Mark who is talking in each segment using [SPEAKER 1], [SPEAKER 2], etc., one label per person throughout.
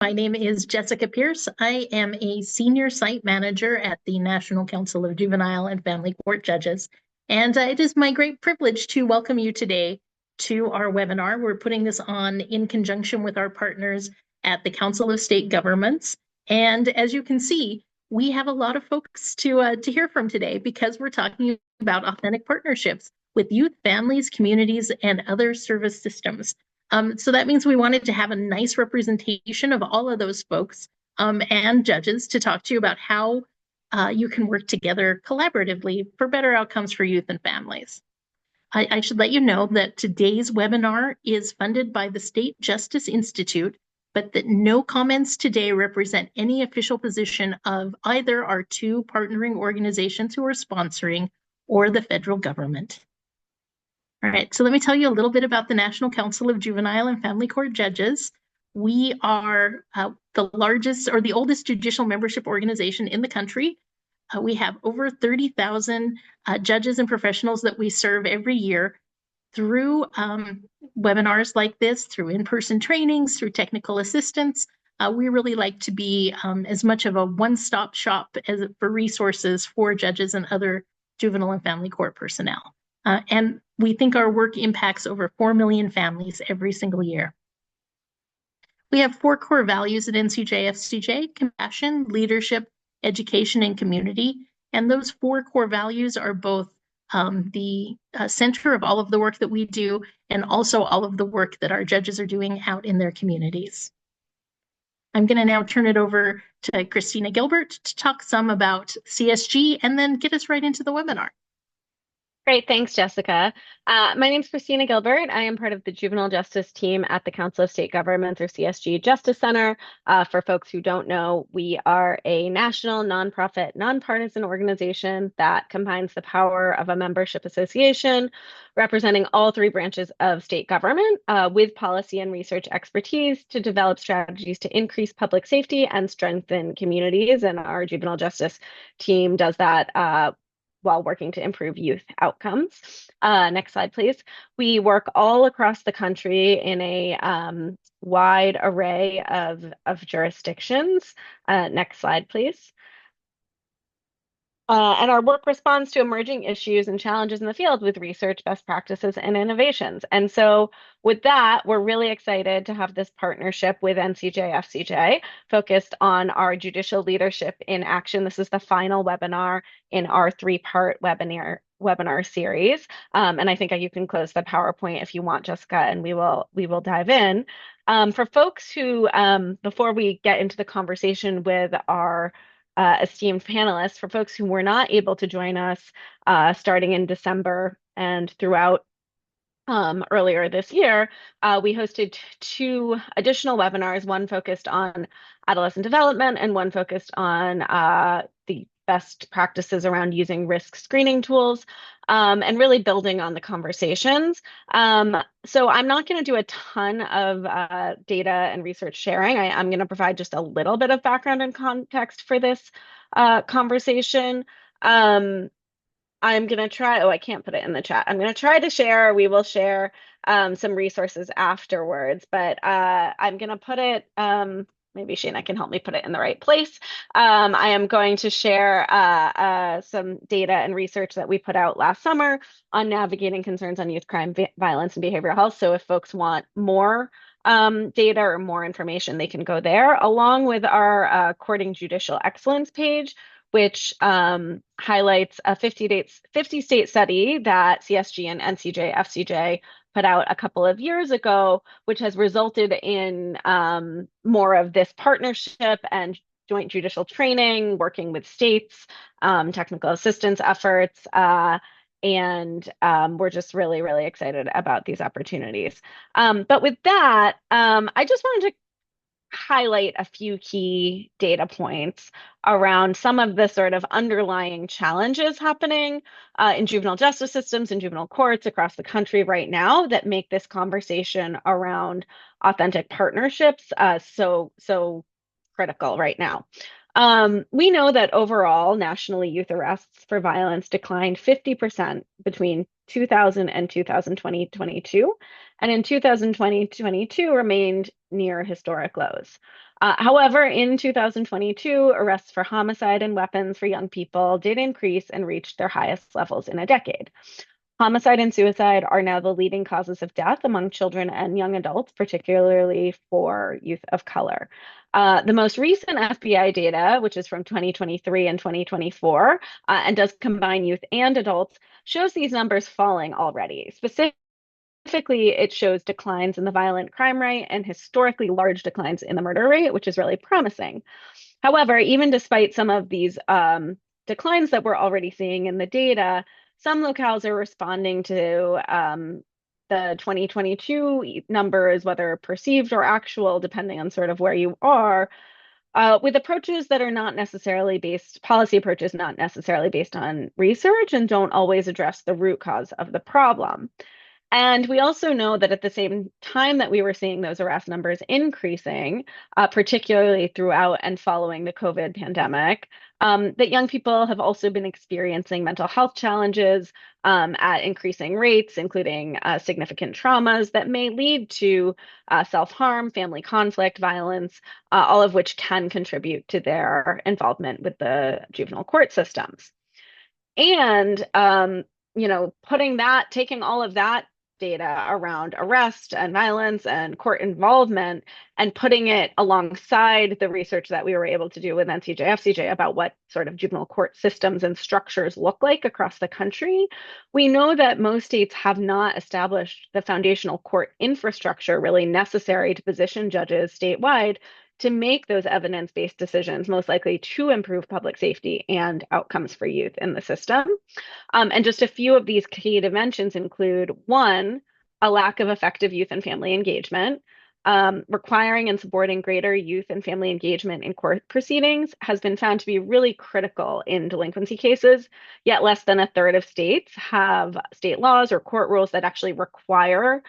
[SPEAKER 1] My name is Jessica Pierce. I am a senior site manager at the National Council of Juvenile and Family Court Judges. And it is my great privilege to welcome you today to our webinar. We're putting this on in conjunction with our partners at the Council of State Governments. And as you can see, we have a lot of folks to hear from today because we're talking about authentic partnerships with youth, families, communities, and other service systems. So that means we wanted to have a nice representation of all of those folks and judges to talk to you about how you can work together collaboratively for better outcomes for youth and families. I should let you know that today's webinar is funded by the State Justice Institute, but that no comments today represent any official position of either our two partnering organizations who are sponsoring or the federal government. All right, so let me tell you a little bit about the National Council of Juvenile and Family Court Judges. We are the largest or the oldest judicial membership organization in the country. We have over 30,000 judges and professionals that we serve every year through webinars like this, through in-person trainings, through technical assistance. We really like to be as much of a one-stop shop for resources for judges and other juvenile and family court personnel. And we think our work impacts over 4 million families every single year. We have 4 core values at NCJ-FCJ: compassion, leadership, education, and community. And those 4 core values are both the center of all of the work that we do and also all of the work that our judges are doing out in their communities. I'm going to now turn it over to Christina Gilbert to talk some about CSG and then get us right into the webinar.
[SPEAKER 2] Great, thanks, Jessica. My name is Christina Gilbert. I am part of the Juvenile Justice Team at the Council of State Governments, or CSG Justice Center. For folks who don't know, we are a national, nonprofit, nonpartisan organization that combines the power of a membership association representing all 3 branches of state government with policy and research expertise to develop strategies to increase public safety and strengthen communities. And our juvenile justice team does that while working to improve youth outcomes. Next slide, please. We work all across the country in a wide array of jurisdictions. Next slide, please. And our work responds to emerging issues and challenges in the field with research, best practices, and innovations. And so with that, we're really excited to have this partnership with NCJ-FCJ focused on our judicial leadership in action. This is the final webinar in our 3-part webinar series. And I think you can close the PowerPoint if you want, Jessica, and we will dive in. For folks who, before we get into the conversation with our esteemed panelists, for folks who were not able to join us starting in December and throughout earlier this year, we hosted 2 additional webinars, one focused on adolescent development and one focused on the best practices around using risk screening tools and really building on the conversations. So I'm not going to do a ton of data and research sharing. I'm going to provide just a little bit of background and context for this conversation. I'm going to try, I can't put it in the chat. I'm going to try to share, we will share some resources afterwards, but I'm going to put it, maybe Shana can help me put it in the right place. I am going to share some data and research that we put out last summer on navigating concerns on youth crime, violence, and behavioral health. So if folks want more data or more information, they can go there, along with our Courting Judicial Excellence page, which highlights a 50-state study that CSG and NCJ-FCJ put out a couple of years ago, which has resulted in more of this partnership and joint judicial training, working with states, technical assistance efforts, and we're just really, really excited about these opportunities. But with that, I just wanted to highlight a few key data points around some of the sort of underlying challenges happening in juvenile justice systems and juvenile courts across the country right now that make this conversation around authentic partnerships so critical right now. We know that overall, nationally, youth arrests for violence declined 50% between 2000 and 2020-22, and in 2020-22 remained near historic lows. However, in 2022, arrests for homicide and weapons for young people did increase and reached their highest levels in a decade. Homicide and suicide are now the leading causes of death among children and young adults, particularly for youth of color. The most recent FBI data, which is from 2023 and 2024, and does combine youth and adults, shows these numbers falling already. Specifically, it shows declines in the violent crime rate and historically large declines in the murder rate, which is really promising. However, even despite some of these declines that we're already seeing in the data, some locales are responding to the 2022 numbers, whether perceived or actual, depending on sort of where you are, with approaches that are not necessarily based, policy approaches not necessarily based on research and don't always address the root cause of the problem. And we also know that at the same time that we were seeing those arrest numbers increasing, particularly throughout and following the COVID pandemic, that young people have also been experiencing mental health challenges at increasing rates, including significant traumas that may lead to self-harm, family conflict, violence, all of which can contribute to their involvement with the juvenile court systems. And taking all of that data around arrest and violence and court involvement and putting it alongside the research that we were able to do with NCJ, FCJ about what sort of juvenile court systems and structures look like across the country, we know that most states have not established the foundational court infrastructure really necessary to position judges statewide to make those evidence-based decisions most likely to improve public safety and outcomes for youth in the system. And just a few of these key dimensions include one, a lack of effective youth and family engagement. Requiring and supporting greater youth and family engagement in court proceedings has been found to be really critical in delinquency cases, yet less than a third of states have state laws or court rules that actually require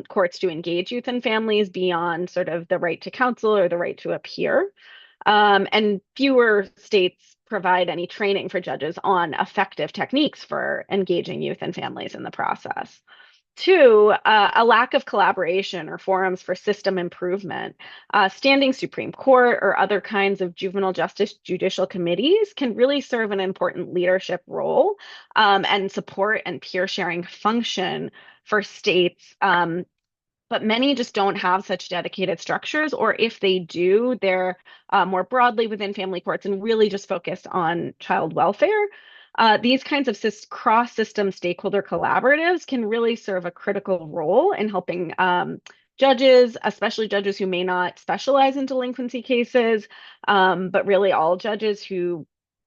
[SPEAKER 2] courts to engage youth and families beyond sort of the right to counsel or the right to appear. And fewer states provide any training for judges on effective techniques for engaging youth and families in the process. Two, a lack of collaboration or forums for system improvement. Standing Supreme Court or other kinds of juvenile justice judicial committees can really serve an important leadership role and support and peer sharing function for states. But many just don't have such dedicated structures, or if they do, they're more broadly within family courts and really just focused on child welfare. These kinds of cross-system stakeholder collaboratives can really serve a critical role in helping judges, especially judges who may not specialize in delinquency cases, but really all judges who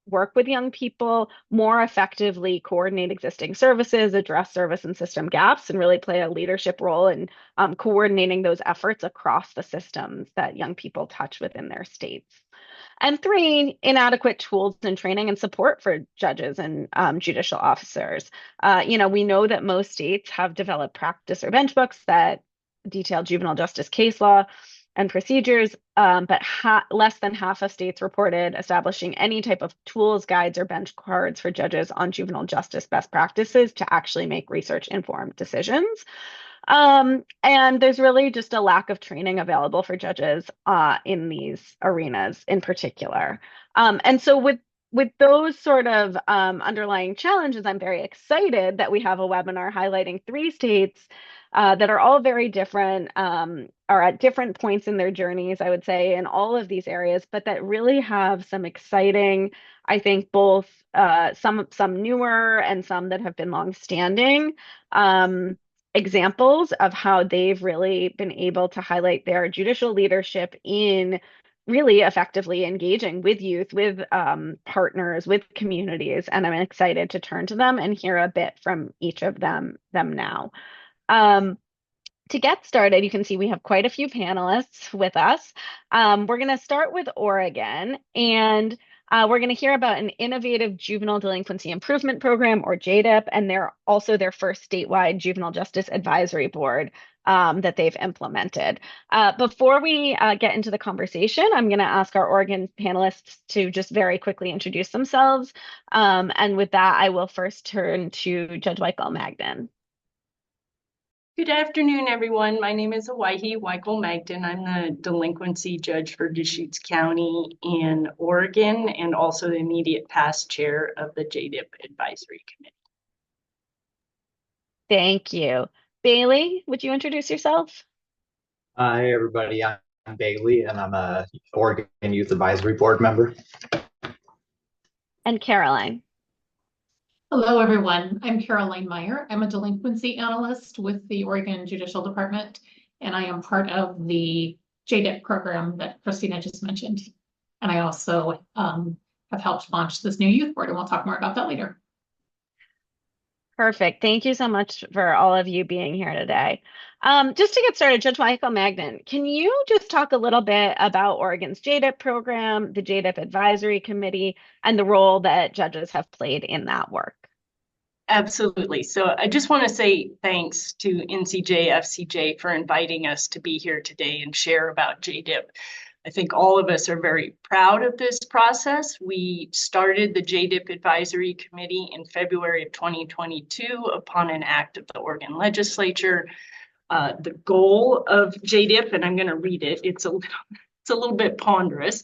[SPEAKER 2] work with young people more effectively coordinate existing services, address service and system gaps, and really play a leadership role in coordinating those efforts across the systems that young people touch within their states. And three, inadequate tools and training and support for judges and judicial officers. We know that most states have developed practice or bench books that detail juvenile justice case law and procedures, but less than half of states reported establishing any type of tools, guides, or bench cards for judges on juvenile justice best practices to actually make research-informed decisions. And there's really just a lack of training available for judges in these arenas in particular. And so with those sort of underlying challenges, I'm very excited that we have a webinar highlighting 3 states that are all very different, are at different points in their journeys, I would say, in all of these areas, but that really have some exciting, I think, both some newer and some that have been longstanding examples of how they've really been able to highlight their judicial leadership in really effectively engaging with youth, with partners, with communities. And I'm excited to turn to them and hear a bit from each of them now. To get started, you can see we have quite a few panelists with us. We're going to start with Oregon, and we're going to hear about an innovative juvenile delinquency improvement program, or JDIP, and they're also their first statewide juvenile justice advisory board that they've implemented. Before we get into the conversation, I'm going to ask our Oregon panelists to just very quickly introduce themselves. And with that, I will first turn to Judge Michael Magden.
[SPEAKER 3] Good afternoon, everyone. My name is Awaihi Weichel-Magden. I'm the delinquency judge for Deschutes County in Oregon and also the immediate past chair of the JDIP Advisory Committee.
[SPEAKER 2] Thank you. Bailey, would you introduce yourself?
[SPEAKER 4] Hi, everybody. I'm Bailey, and I'm a Oregon Youth Advisory Board member.
[SPEAKER 2] And Caroline.
[SPEAKER 5] Hello, everyone. I'm Caroline Meyer. I'm a delinquency analyst with the Oregon Judicial Department, and I am part of the JDIP program that Christina just mentioned. And I also have helped launch this new youth board, and we'll talk more about that later.
[SPEAKER 2] Perfect. Thank you so much for all of you being here today. Just to get started, Judge Michael Magnan, can you just talk a little bit about Oregon's JDIP program, the JDIP Advisory Committee, and the role that judges have played in that work?
[SPEAKER 3] Absolutely. So I just want to say thanks to NCJ, FCJ for inviting us to be here today and share about JDIP. I think all of us are very proud of this process. We started the JDIP Advisory Committee in February of 2022 upon an act of the Oregon legislature. The goal of JDIP, and I'm going to read it, it's a little bit ponderous,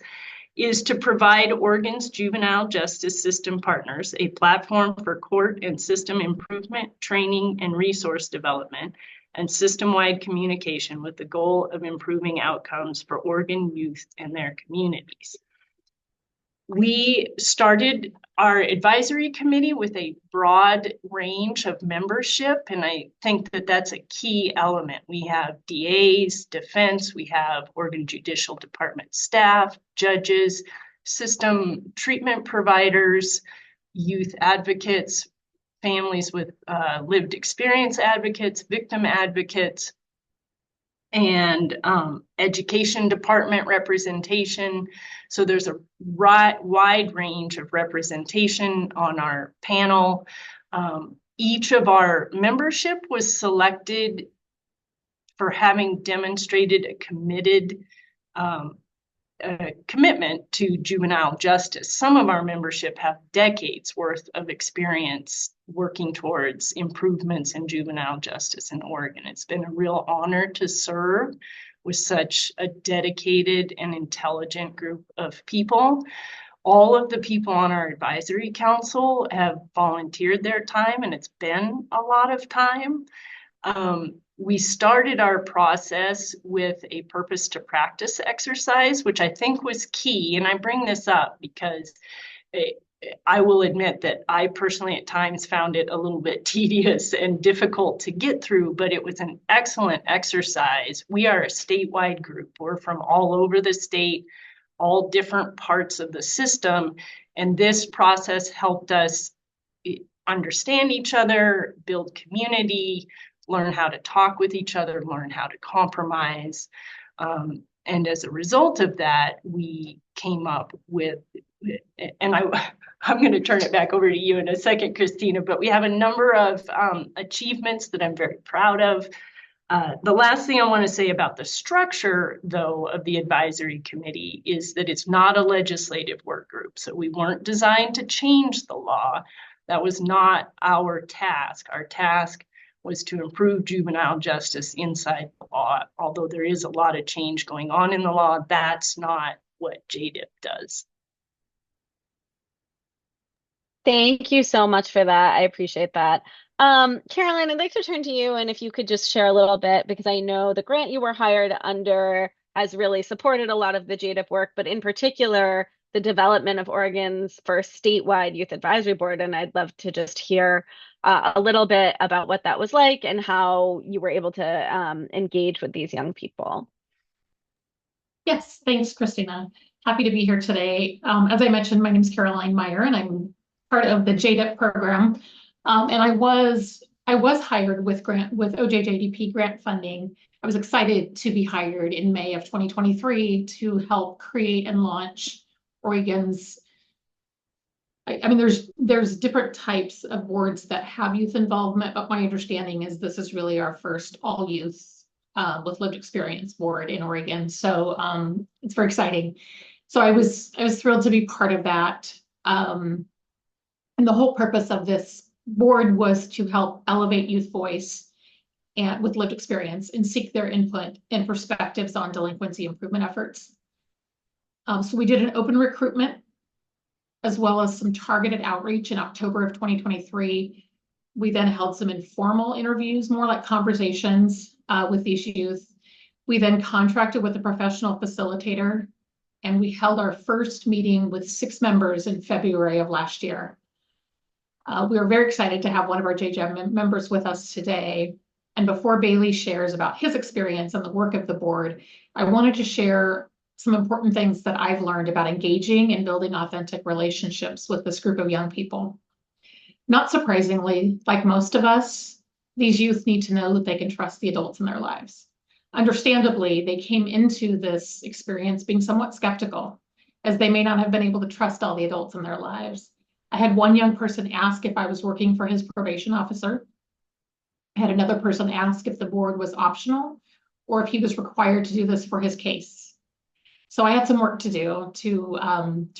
[SPEAKER 3] is to provide Oregon's juvenile justice system partners a platform for court and system improvement, training, and resource development, and system-wide communication with the goal of improving outcomes for Oregon youth and their communities. We started our advisory committee with a broad range of membership, and I think that that's a key element. We have DAs, defense, we have Oregon Judicial Department staff, judges, system treatment providers, youth advocates, families with lived experience advocates, victim advocates, and education department representation. So there's a wide range of representation on our panel. Each of our membership was selected for having demonstrated a commitment to juvenile justice. Some of our membership have decades worth of experience working towards improvements in juvenile justice in Oregon. It's been a real honor to serve with such a dedicated and intelligent group of people. All of the people on our advisory council have volunteered their time, and it's been a lot of time. We started our process with a purpose to practice exercise, which I think was key. And I bring this up because I will admit that I personally at times found it a little bit tedious and difficult to get through, but it was an excellent exercise. We are a statewide group. We're from all over the state, all different parts of the system. And this process helped us understand each other, build community, learn how to talk with each other, learn how to compromise. And as a result of that, we came up with, and I'm going to turn it back over to you in a second, Christina, but we have a number of achievements that I'm very proud of. The last thing I want to say about the structure, though, of the advisory committee is that it's not a legislative work group. So we weren't designed to change the law. That was not our task. Our task was to improve juvenile justice inside the law. Although there is a lot of change going on in the law, that's not what JDIP does.
[SPEAKER 2] Thank you so much for that. I appreciate that. Caroline, I'd like to turn to you, and if you could just share a little bit, because I know the grant you were hired under has really supported a lot of the JDIP work, but in particular, the development of Oregon's first statewide youth advisory board. And I'd love to just hear a little bit about what that was like and how you were able to engage with these young people.
[SPEAKER 5] Yes, thanks, Christina. Happy to be here today. As I mentioned, my name is Caroline Meyer, and I'm part of the JDIP program. And I was hired with OJJDP grant funding. I was excited to be hired in May of 2023 to help create and launch Oregon's. I mean, there's different types of boards that have youth involvement, but my understanding is this is really our first all youth with lived experience board in Oregon. So it's very exciting. So I was thrilled to be part of that. And the whole purpose of this board was to help elevate youth voice and with lived experience and seek their input and perspectives on delinquency improvement efforts. So we did an open recruitment as well as some targeted outreach in October of 2023. We then held some informal interviews, more like conversations with these youth. We then contracted with a professional facilitator, and we held our first meeting with 6 members in February of last year. We are very excited to have one of our JJAB members with us today. And before Bailey shares about his experience and the work of the board, I wanted to share some important things that I've learned about engaging and building authentic relationships with this group of young people. Not surprisingly, like most of us, these youth need to know that they can trust the adults in their lives. Understandably, they came into this experience being somewhat skeptical, as they may not have been able to trust all the adults in their lives. I had one young person ask if I was working for his probation officer. I had another person ask if the board was optional or if he was required to do this for his case. So I had some work to do to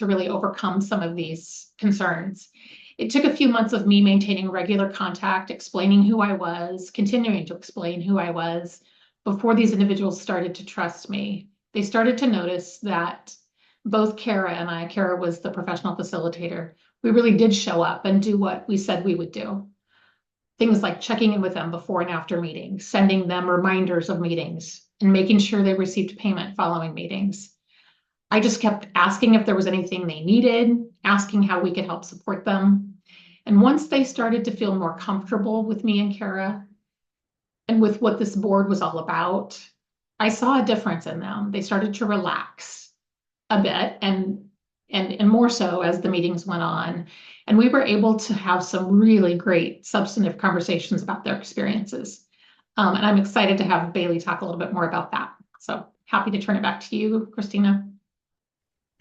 [SPEAKER 5] really overcome some of these concerns. It took a few months of me maintaining regular contact, explaining who I was, continuing to explain who I was, before these individuals started to trust me. They started to notice that both Kara and I, Kara was the professional facilitator, we really did show up and do what we said we would do. Things like checking in with them before and after meetings, sending them reminders of meetings, and making sure they received payment following meetings. I just kept asking if there was anything they needed, asking how we could help support them. And once they started to feel more comfortable with me and Kara and with what this board was all about, I saw a difference in them. They started to relax a bit and more so as the meetings went on. And we were able to have some really great substantive conversations about their experiences. And I'm excited to have Bailey talk a little bit more about that. So happy to turn it back to you, Christina.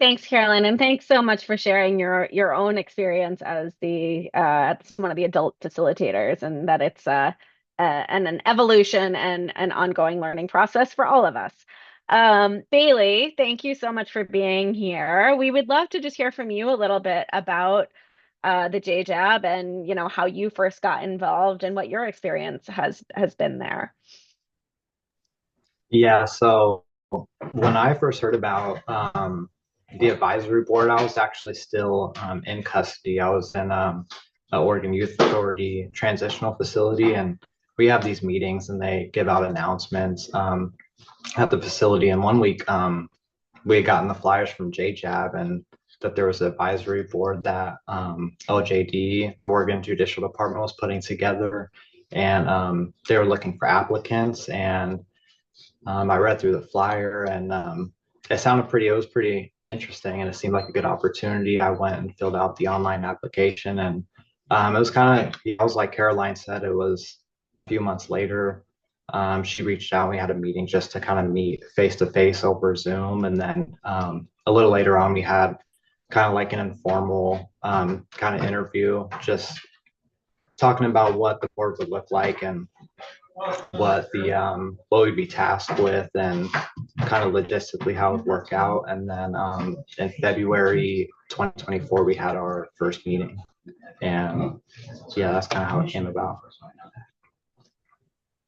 [SPEAKER 2] Thanks, Carolyn, and thanks so much for sharing your own experience as one of the adult facilitators, and that it's an evolution and an ongoing learning process for all of us. Bailey, thank you so much for being here. We would love to just hear from you a little bit about the JJAB and how you first got involved and what your experience has been there.
[SPEAKER 4] Yeah, so when I first heard about the advisory board, I was actually still in custody. I was in an Oregon Youth Authority transitional facility, and we have these meetings and they give out announcements at the facility. And one week we had gotten the flyers from JJAB and that there was an advisory board that OJD, Oregon Judicial Department, was putting together, and they were looking for applicants. And I read through the flyer, and it was pretty interesting, and it seemed like a good opportunity. I went and filled out the online application, and it was I was like Caroline said, it was a few months later. She reached out, we had a meeting just to kind of meet face to face over Zoom. And then a little later on, we had kind of like an informal kind of interview, just talking about what the board would look like and what we'd be tasked with and kind of logistically how it would work out. And then in February 2024, we had our first meeting. And yeah, that's kind of how it came about.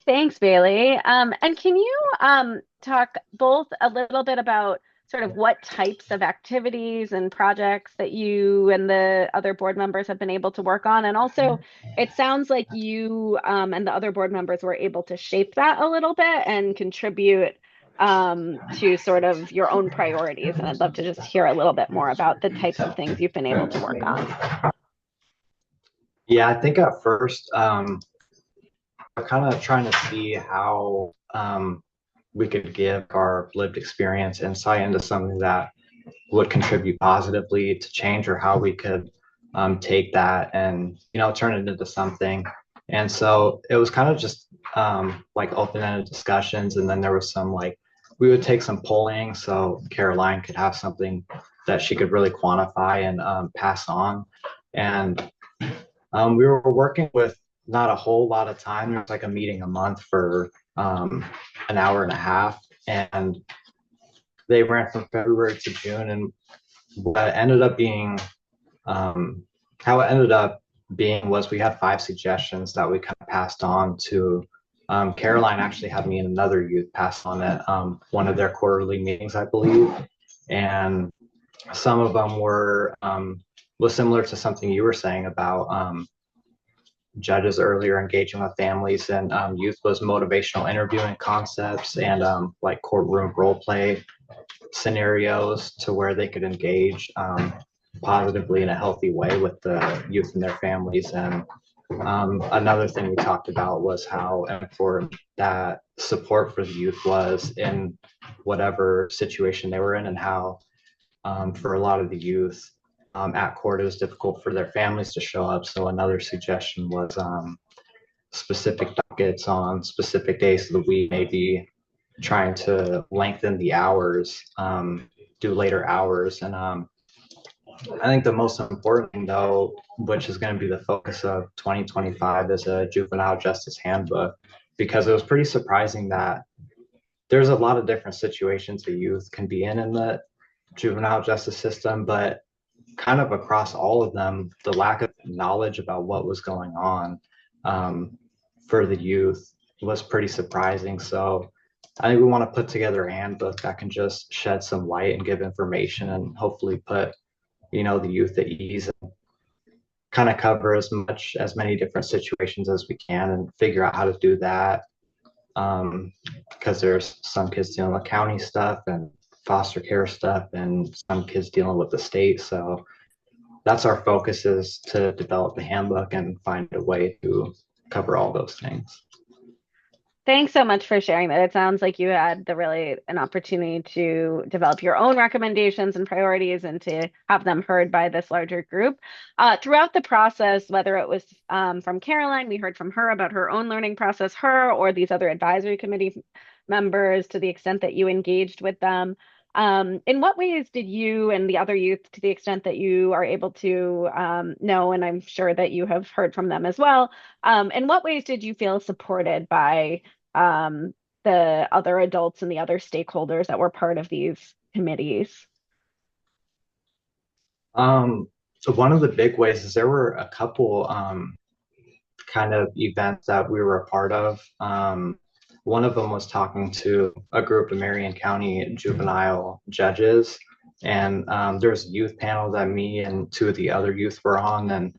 [SPEAKER 2] Thanks, Bailey. And can you talk both a little bit about sort of what types of activities and projects that you and the other board members have been able to work on? And also, it sounds like you and the other board members were able to shape that a little bit and contribute to sort of your own priorities. And I'd love to just hear a little bit more about the types of things you've been able to work on.
[SPEAKER 4] Yeah, I think at first, we're kind of trying to see how we could give our lived experience insight into something that would contribute positively to change, or how we could take that and turn it into something. And so it was kind of just like open-ended discussions, and then there was some we would take some polling so Caroline could have something that she could really quantify and pass on. And we were working with not a whole lot of time. There was like a meeting a month for an hour and a half, and they ran from February to June. And what it ended up being, how it ended up being was we had 5 suggestions that we kind of passed on to Caroline actually had me and another youth pass on at one of their quarterly meetings, I believe. And some of them was similar to something you were saying about judges earlier engaging with families, and youth was motivational interviewing concepts and like courtroom role play scenarios to where they could engage positively in a healthy way with the youth and their families. And another thing we talked about was how important that support for the youth was in whatever situation they were in, and how for a lot of the youth at court, it was difficult for their families to show up. So another suggestion was specific dockets on specific days of the week, maybe trying to lengthen the hours, do later hours. And I think the most important thing, though, which is going to be the focus of 2025, is a juvenile justice handbook, because it was pretty surprising that there's a lot of different situations the youth can be in the juvenile justice system, but kind of across all of them, the lack of knowledge about what was going on for the youth was pretty surprising. So I think we want to put together a handbook that can just shed some light and give information, and hopefully put, the youth at ease, and kind of cover as many different situations as we can, and figure out how to do that. Because there's some kids dealing with county stuff and foster care stuff, and some kids dealing with the state. So that's our focus, is to develop the handbook and find a way to cover all those things.
[SPEAKER 2] Thanks so much for sharing that. It sounds like you had an opportunity to develop your own recommendations and priorities, and to have them heard by this larger group. Throughout the process, whether it was from Caroline, we heard from her about her own learning process, or these other advisory committee members, to the extent that you engaged with them. In what ways did you and the other youth, to the extent that you are able to know, and I'm sure that you have heard from them as well, in what ways did you feel supported by the other adults and the other stakeholders that were part of these committees?
[SPEAKER 4] So one of the big ways is there were a couple kind of events that we were a part of. One of them was talking to a group of Marion County juvenile judges, and there's a youth panel that me and two of the other youth were on, and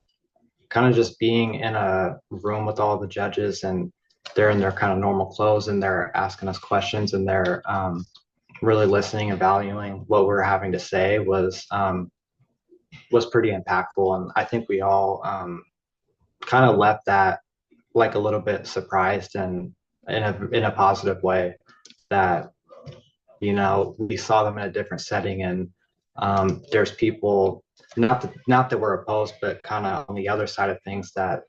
[SPEAKER 4] kind of just being in a room with all the judges, and they're in their kind of normal clothes, and they're asking us questions, and they're really listening and valuing what we're having to say was pretty impactful. And I think we all kind of left that like a little bit surprised, and in a positive way, that we saw them in a different setting, and there's people, not that we're opposed, but kind of on the other side of things, that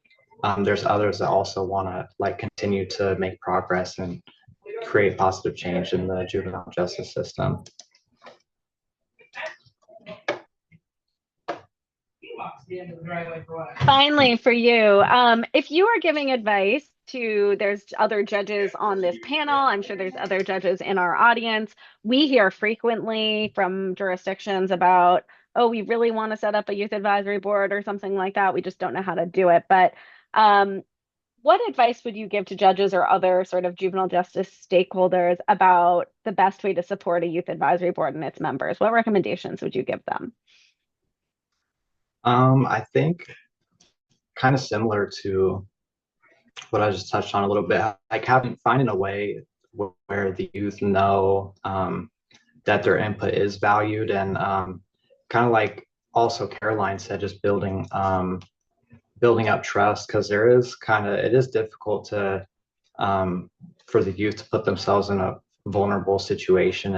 [SPEAKER 4] there's others that also want to like continue to make progress and create positive change in the juvenile justice system.
[SPEAKER 2] Finally, for you, if you are giving advice there's other judges on this panel, I'm sure there's other judges in our audience. We hear frequently from jurisdictions about, oh, we really want to set up a youth advisory board or something like that. We just don't know how to do it. But what advice would you give to judges or other sort of juvenile justice stakeholders about the best way to support a youth advisory board and its members? What recommendations would you give them?
[SPEAKER 4] I think kind of similar to what I just touched on a little bit, like finding a way where the youth know that their input is valued, and kind of like also Caroline said, just building up trust, because it is difficult to for the youth to put themselves in a vulnerable situation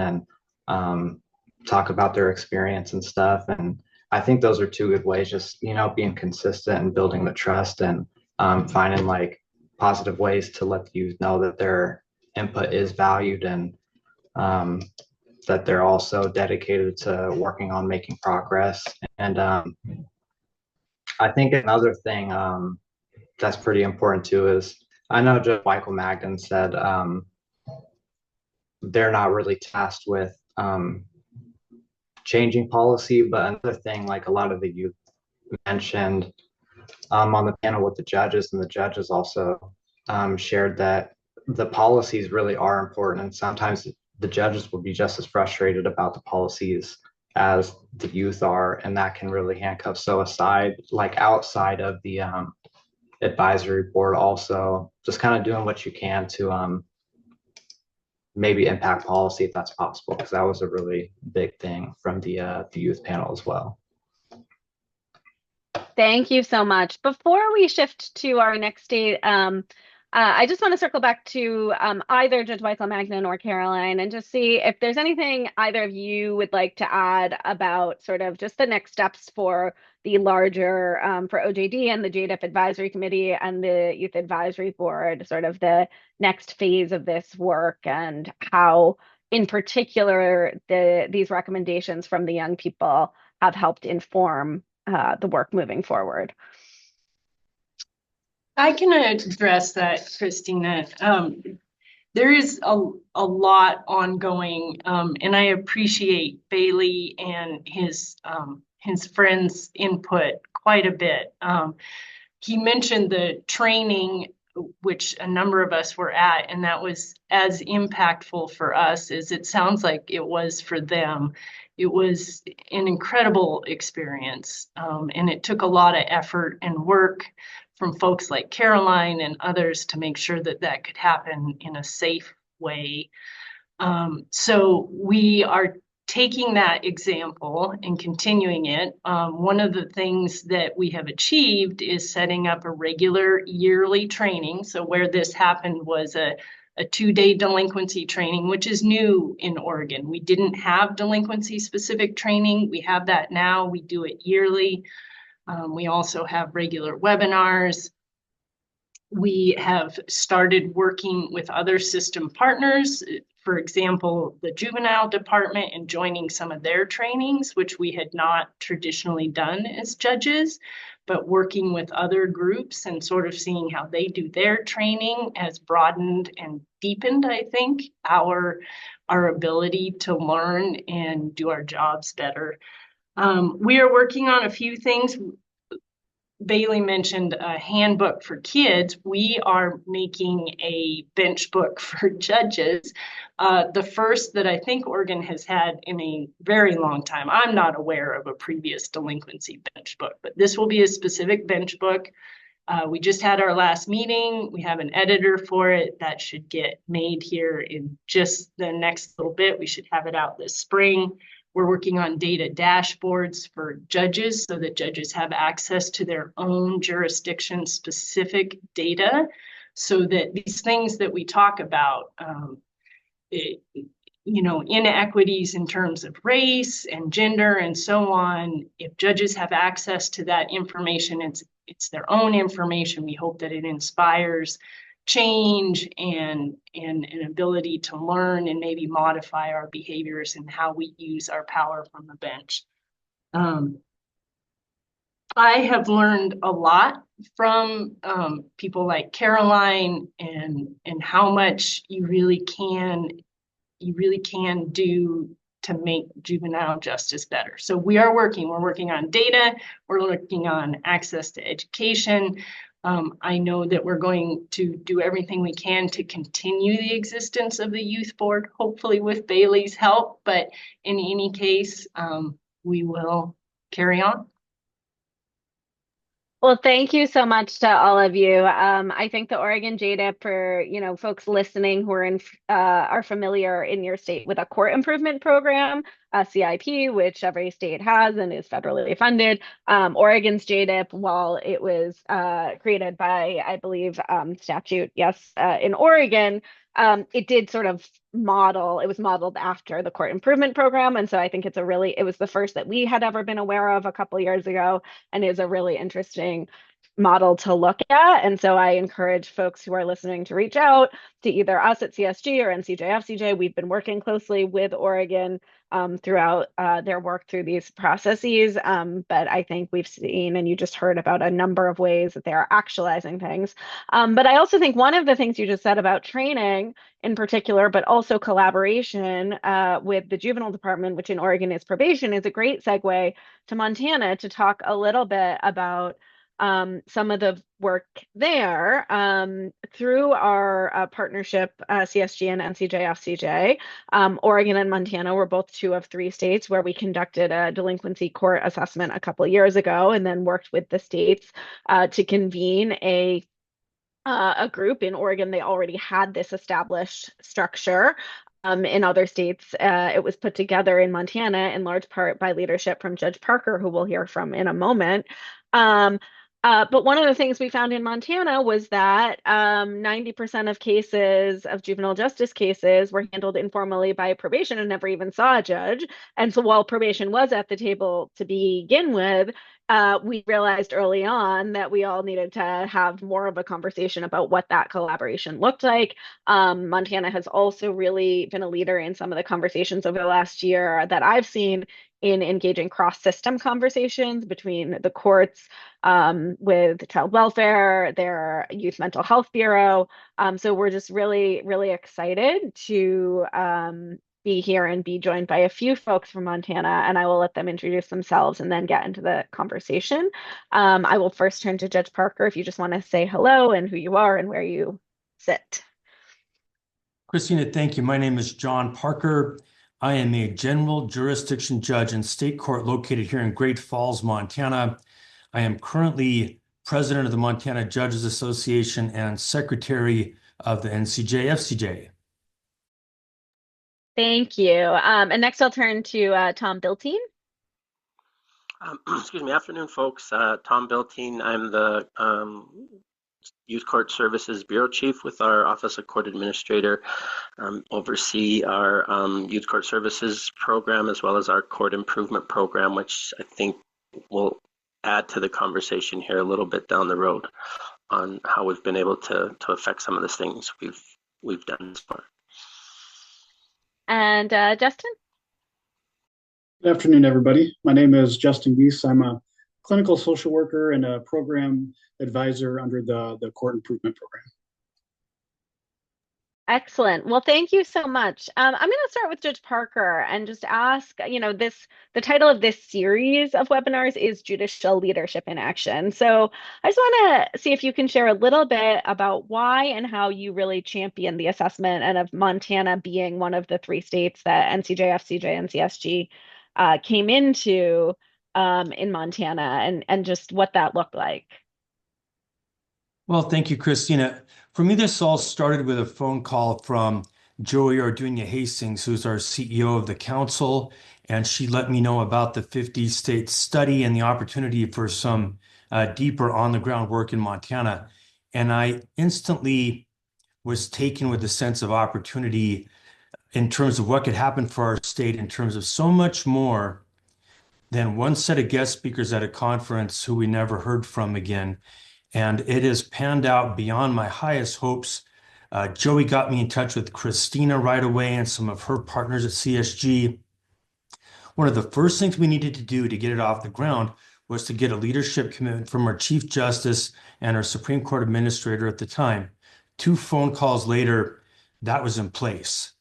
[SPEAKER 4] and talk about their experience and stuff. And I think those are two good ways, just being consistent and building the trust, and finding like positive ways to let the youth know that their input is valued, and that they're also dedicated to working on making progress. And I think another thing that's pretty important too is, I know Judge Michael Magden said they're not really tasked with changing policy, but another thing, like a lot of the youth mentioned on the panel with the judges, and the judges also shared that the policies really are important. And sometimes the judges will be just as frustrated about the policies as the youth are, and that can really handcuff. So outside of the advisory board, also just kind of doing what you can to maybe impact policy if that's possible, because that was a really big thing from the youth panel as well.
[SPEAKER 2] Thank you so much. Before we shift to our next state, I just want to circle back to either Judge Weissel Magnan or Caroline and just see if there's anything either of you would like to add about sort of just the next steps for the larger, for OJD and the JDIP Advisory Committee and the Youth Advisory Board, sort of the next phase of this work and how, in particular, these recommendations from the young people have helped inform the work moving forward.
[SPEAKER 3] I can address that, Christina. There is a lot ongoing, and I appreciate Bailey and his friends' input quite a bit. He mentioned the training, which a number of us were at, and that was as impactful for us as it sounds like it was for them. It was an incredible experience, and it took a lot of effort and work from folks like Caroline and others to make sure that that could happen in a safe way. So we are taking that example and continuing it. One of the things that we have achieved is setting up a regular yearly training. So where this happened was a 2-day delinquency training, which is new in Oregon. We didn't have delinquency specific training. We have that now. We do it yearly. We also have regular webinars. We have started working with other system partners, for example, the juvenile department, and joining some of their trainings, which we had not traditionally done as judges, but working with other groups and sort of seeing how they do their training has broadened and deepened, I think, our ability to learn and do our jobs better. We are working on a few things. Bailey mentioned a handbook for kids. We are making a bench book for judges, the first that I think Oregon has had in a very long time. I'm not aware of a previous delinquency bench book, but this will be a specific bench book. We just had our last meeting. We have an editor for it that should get made here in just the next little bit. We should have it out this spring. We're working on data dashboards for judges so that judges have access to their own jurisdiction specific data so that these things that we talk about, inequities in terms of race and gender and so on, if judges have access to that information, it's their own information. We hope that it inspires change and an ability to learn and maybe modify our behaviors and how we use our power from the bench. I have learned a lot from people like Caroline and how much you really can do to make juvenile justice better. So we're working on data, we're working on access to education. I know that we're going to do everything we can to continue the existence of the youth board, hopefully with Bailey's help, but in any case, we will carry on.
[SPEAKER 2] Well, thank you so much to all of you. I think the Oregon JDIP, for folks listening who are familiar in your state with a court improvement program, a CIP, which every state has and is federally funded. Oregon's JDIP, while it was created by, I believe, statute, yes, in Oregon, it did sort of it was modeled after the court improvement program. And so I think it was the first that we had ever been aware of a couple of years ago, and is a really interesting model to look at. And so I encourage folks who are listening to reach out to either us at CSG or NCJ-FCJ. We've been working closely with Oregon throughout their work through these processes. But I think we've seen, and you just heard about a number of ways that they are actualizing things. But I also think one of the things you just said about training in particular, but also collaboration with the juvenile department, which in Oregon is probation, is a great segue to Montana to talk a little bit about some of the work there through our partnership, CSG and NCJ-FCJ. Oregon and Montana were both 2 of 3 states where we conducted a delinquency court assessment a couple years ago, and then worked with the states to convene a group. In Oregon, they already had this established structure. In other states, it was put together in Montana in large part by leadership from Judge Parker, who we'll hear from in a moment. But one of the things we found in Montana was that 90% of cases, of juvenile justice cases, were handled informally by probation and never even saw a judge. And so while probation was at the table to begin with, we realized early on that we all needed to have more of a conversation about what that collaboration looked like. Montana has also really been a leader in some of the conversations over the last year that I've seen in engaging cross-system conversations between the courts, with child welfare, their youth mental health bureau. So we're just really, really excited to be here and be joined by a few folks from Montana, and I will let them introduce themselves and then get into the conversation. I will first turn to Judge Parker if you just want to say hello and who you are and where you sit.
[SPEAKER 6] Christina, thank you. My name is John Parker. I am a general jurisdiction judge in state court located here in Great Falls, Montana. I am currently president of the Montana Judges Association and secretary of the NCJ-FCJ.
[SPEAKER 2] Thank you. And next I'll turn to Tom Biltine.
[SPEAKER 7] Excuse me. Afternoon, folks. Tom Biltine. I'm the Youth Court Services Bureau Chief with our Office of Court Administrator. Oversee our Youth Court Services program as well as our Court Improvement program, which I think will add to the conversation here a little bit down the road on how we've been able to affect some of the things we've done so far.
[SPEAKER 2] And Justin?
[SPEAKER 8] Good afternoon, everybody. My name is Justin Geese. I'm a clinical social worker and a program advisor under the Court Improvement Program.
[SPEAKER 2] Excellent. Well, thank you so much. I'm going to start with Judge Parker and just ask, the title of this series of webinars is Judicial Leadership in Action. So I just want to see if you can share a little bit about why and how you really champion the assessment, and of Montana being one of the 3 states that NCJ, FCJ, and CSG came into in Montana, and just what that looked like.
[SPEAKER 6] Well, thank you, Christina. For me, this all started with a phone call from Joey Orduña Hastings, who's our CEO of the council, and she let me know about the 50-state study and the opportunity for some deeper on-the-ground work in Montana. And I instantly was taken with a sense of opportunity in terms of what could happen for our state in terms of so much more than one set of guest speakers at a conference who we never heard from again. And it has panned out beyond my highest hopes. Joey got me in touch with Christina right away and some of her partners at CSG. One of the first things we needed to do to get it off the ground was to get a leadership commitment from our Chief Justice and our Supreme Court Administrator at the time. 2 phone calls later, that was in place.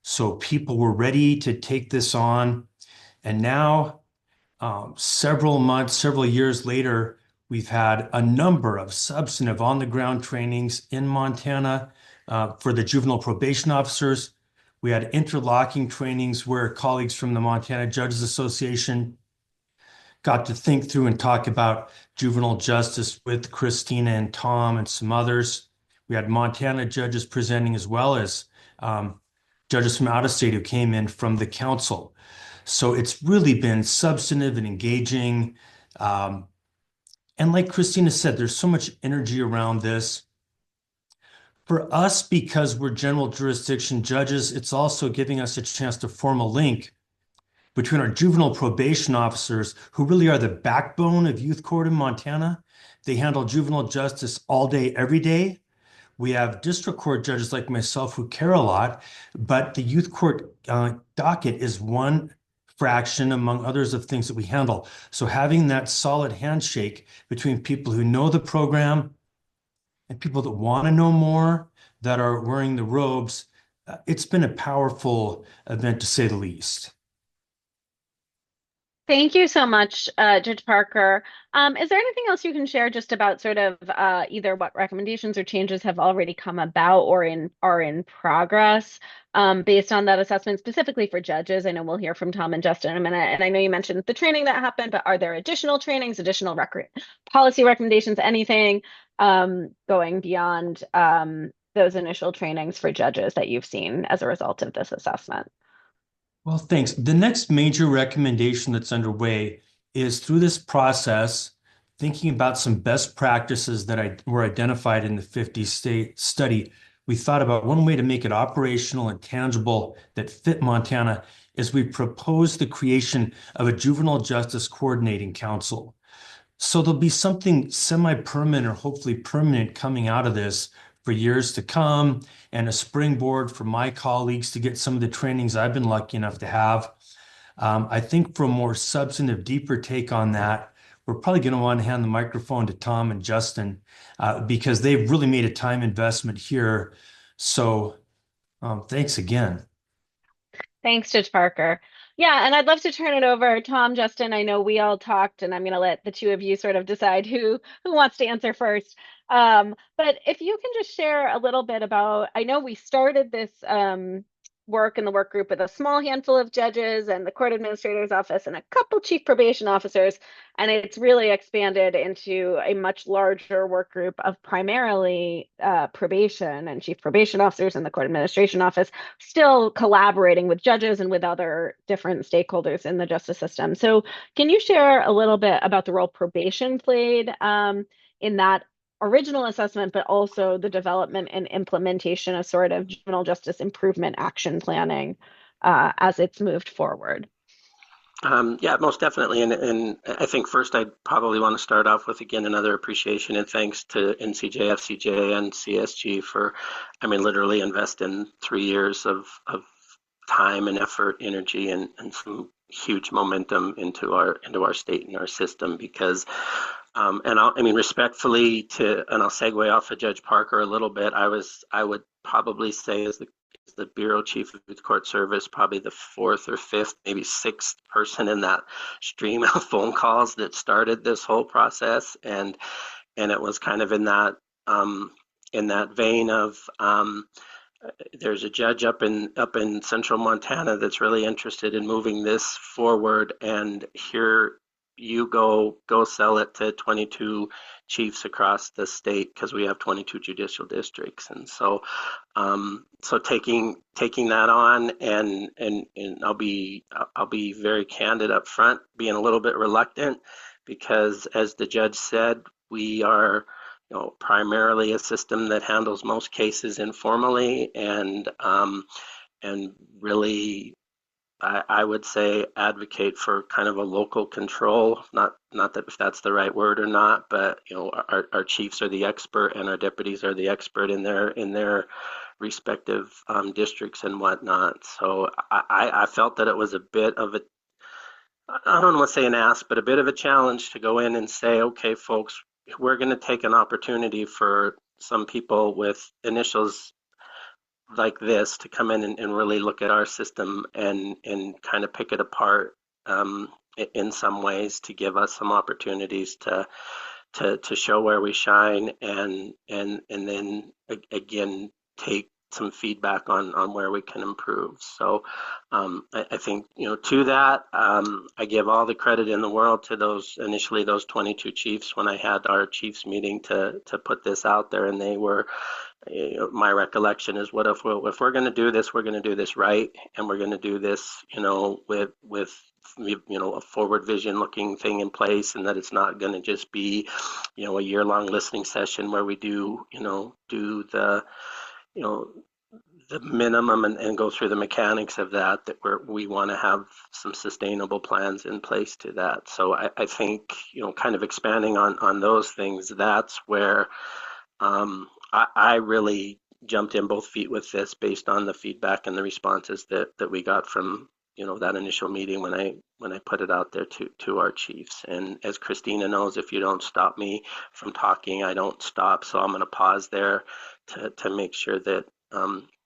[SPEAKER 6] So people were ready to take this on. And now, several years later, we've had a number of substantive on-the-ground trainings in Montana for the juvenile probation officers. We had interlocking trainings where colleagues from the Montana Judges Association got to think through and talk about juvenile justice with Christina and Tom and some others. We had Montana judges presenting as well as judges from out of state who came in from the council. So it's really been substantive and engaging. And like Christina said, there's so much energy around this. For us, because we're general jurisdiction judges, it's also giving us a chance to form a link between our juvenile probation officers, who really are the backbone of youth court in Montana. They handle juvenile justice all day, every day. We have district court judges like myself who care a lot, but the youth court docket is one fraction among others of things that we handle. So having that solid handshake between people who know the program and people that want to know more, that are wearing the robes, it's been a powerful event to say the least.
[SPEAKER 2] Thank you so much, Judge Parker. Is there anything else you can share just about sort of either what recommendations or changes have already come about or are in progress based on that assessment, specifically for judges? I know we'll hear from Tom and Justin in a minute, and I know you mentioned the training that happened, but are there additional trainings, additional policy recommendations, anything going beyond those initial trainings for judges that you've seen as a result of this assessment?
[SPEAKER 6] Well, thanks. The next major recommendation that's underway is through this process, thinking about some best practices that were identified in the 50-state study. We thought about one way to make it operational and tangible that fit Montana is we proposed the creation of a juvenile justice coordinating council. So there'll be something semi-permanent or hopefully permanent coming out of this for years to come, and a springboard for my colleagues to get some of the trainings I've been lucky enough to have. I think for a more substantive, deeper take on that, we're probably going to want to hand the microphone to Tom and Justin because they've really made a time investment here. So thanks again.
[SPEAKER 2] Thanks, Judge Parker. Yeah, and I'd love to turn it over. Tom, Justin, I know we all talked, and I'm going to let the two of you sort of decide who wants to answer first. But if you can just share a little bit about, I know we started this work in the work group with a small handful of judges and the court administrator's office and a couple chief probation officers, and it's really expanded into a much larger work group of primarily probation and chief probation officers in the court administration office, still collaborating with judges and with other different stakeholders in the justice system. So can you share a little bit about the role probation played in that original assessment, but also the development and implementation of sort of juvenile justice improvement action planning as it's moved forward?
[SPEAKER 7] Yeah, most definitely. And I think first I'd probably want to start off with, again, another appreciation and thanks to NCJ, FCJ, and CSG for, literally investing 3 years of time and effort, energy, and some huge momentum into our state and our system because respectfully and I'll segue off of Judge Parker a little bit. I would probably say as the Bureau Chief of Youth Court Service, probably the fourth or fifth, maybe sixth person in that stream of phone calls that started this whole process, and it was kind of in that vein of there's a judge up in central Montana that's really interested in moving this forward, and here you go sell it to 22 chiefs across the state because we have 22 judicial districts. And so taking that on and I'll be very candid up front, being a little bit reluctant because as the judge said, we are primarily a system that handles most cases informally and really I would say advocate for kind of a local control, not that if that's the right word or not, but our chiefs are the expert and our deputies are the expert in their respective districts and whatnot. So I felt that it was a bit of I don't want to say an ask, but a bit of a challenge to go in and say, okay, folks, we're going to take an opportunity for some people with initials like this to come in and really look at our system and kind of pick it apart in some ways to give us some opportunities to show where we shine and then again take some feedback on where we can improve. So I think to that I give all the credit in the world to those 22 chiefs when I had our chiefs meeting to put this out there, and they were my recollection is what if we're going to do this, we're going to do this right, and we're going to do this with a forward vision looking thing in place, and that it's not going to just be a year-long listening session where we do the minimum and go through the mechanics of that we want to have some sustainable plans in place to that. So I think kind of expanding on those things, that's where I really jumped in both feet with this based on the feedback and the responses that we got from that initial meeting when I put it out there to our chiefs. And as Christina knows, if you don't stop me from talking, I don't stop. So I'm going to pause there to make sure that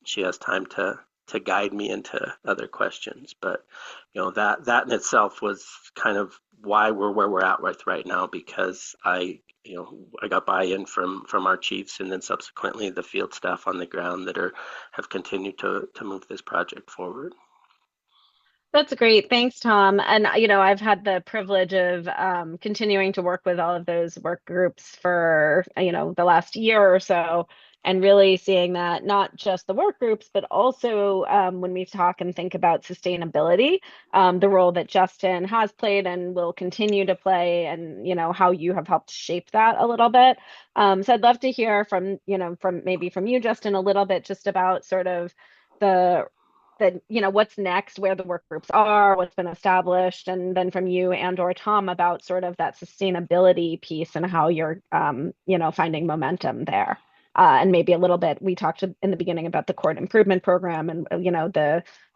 [SPEAKER 7] she has time to to guide me into other questions. But that in itself was kind of why we're where we're at right now, because I got buy-in from our chiefs, and then subsequently the field staff on the ground that have continued to move this project forward.
[SPEAKER 2] That's great. Thanks, Tom. And, I've had the privilege of continuing to work with all of those work groups for, the last year or so, and really seeing that not just the work groups, but also when we talk and think about sustainability, the role that Justin has played and will continue to play, and, how you have helped shape that a little bit. So I'd love to hear from you, Justin, a little bit just about sort of the what's next, where the work groups are, what's been established, and then from you and or Tom about sort of that sustainability piece and how you're finding momentum there. And maybe a little bit, we talked in the beginning about the court improvement program, and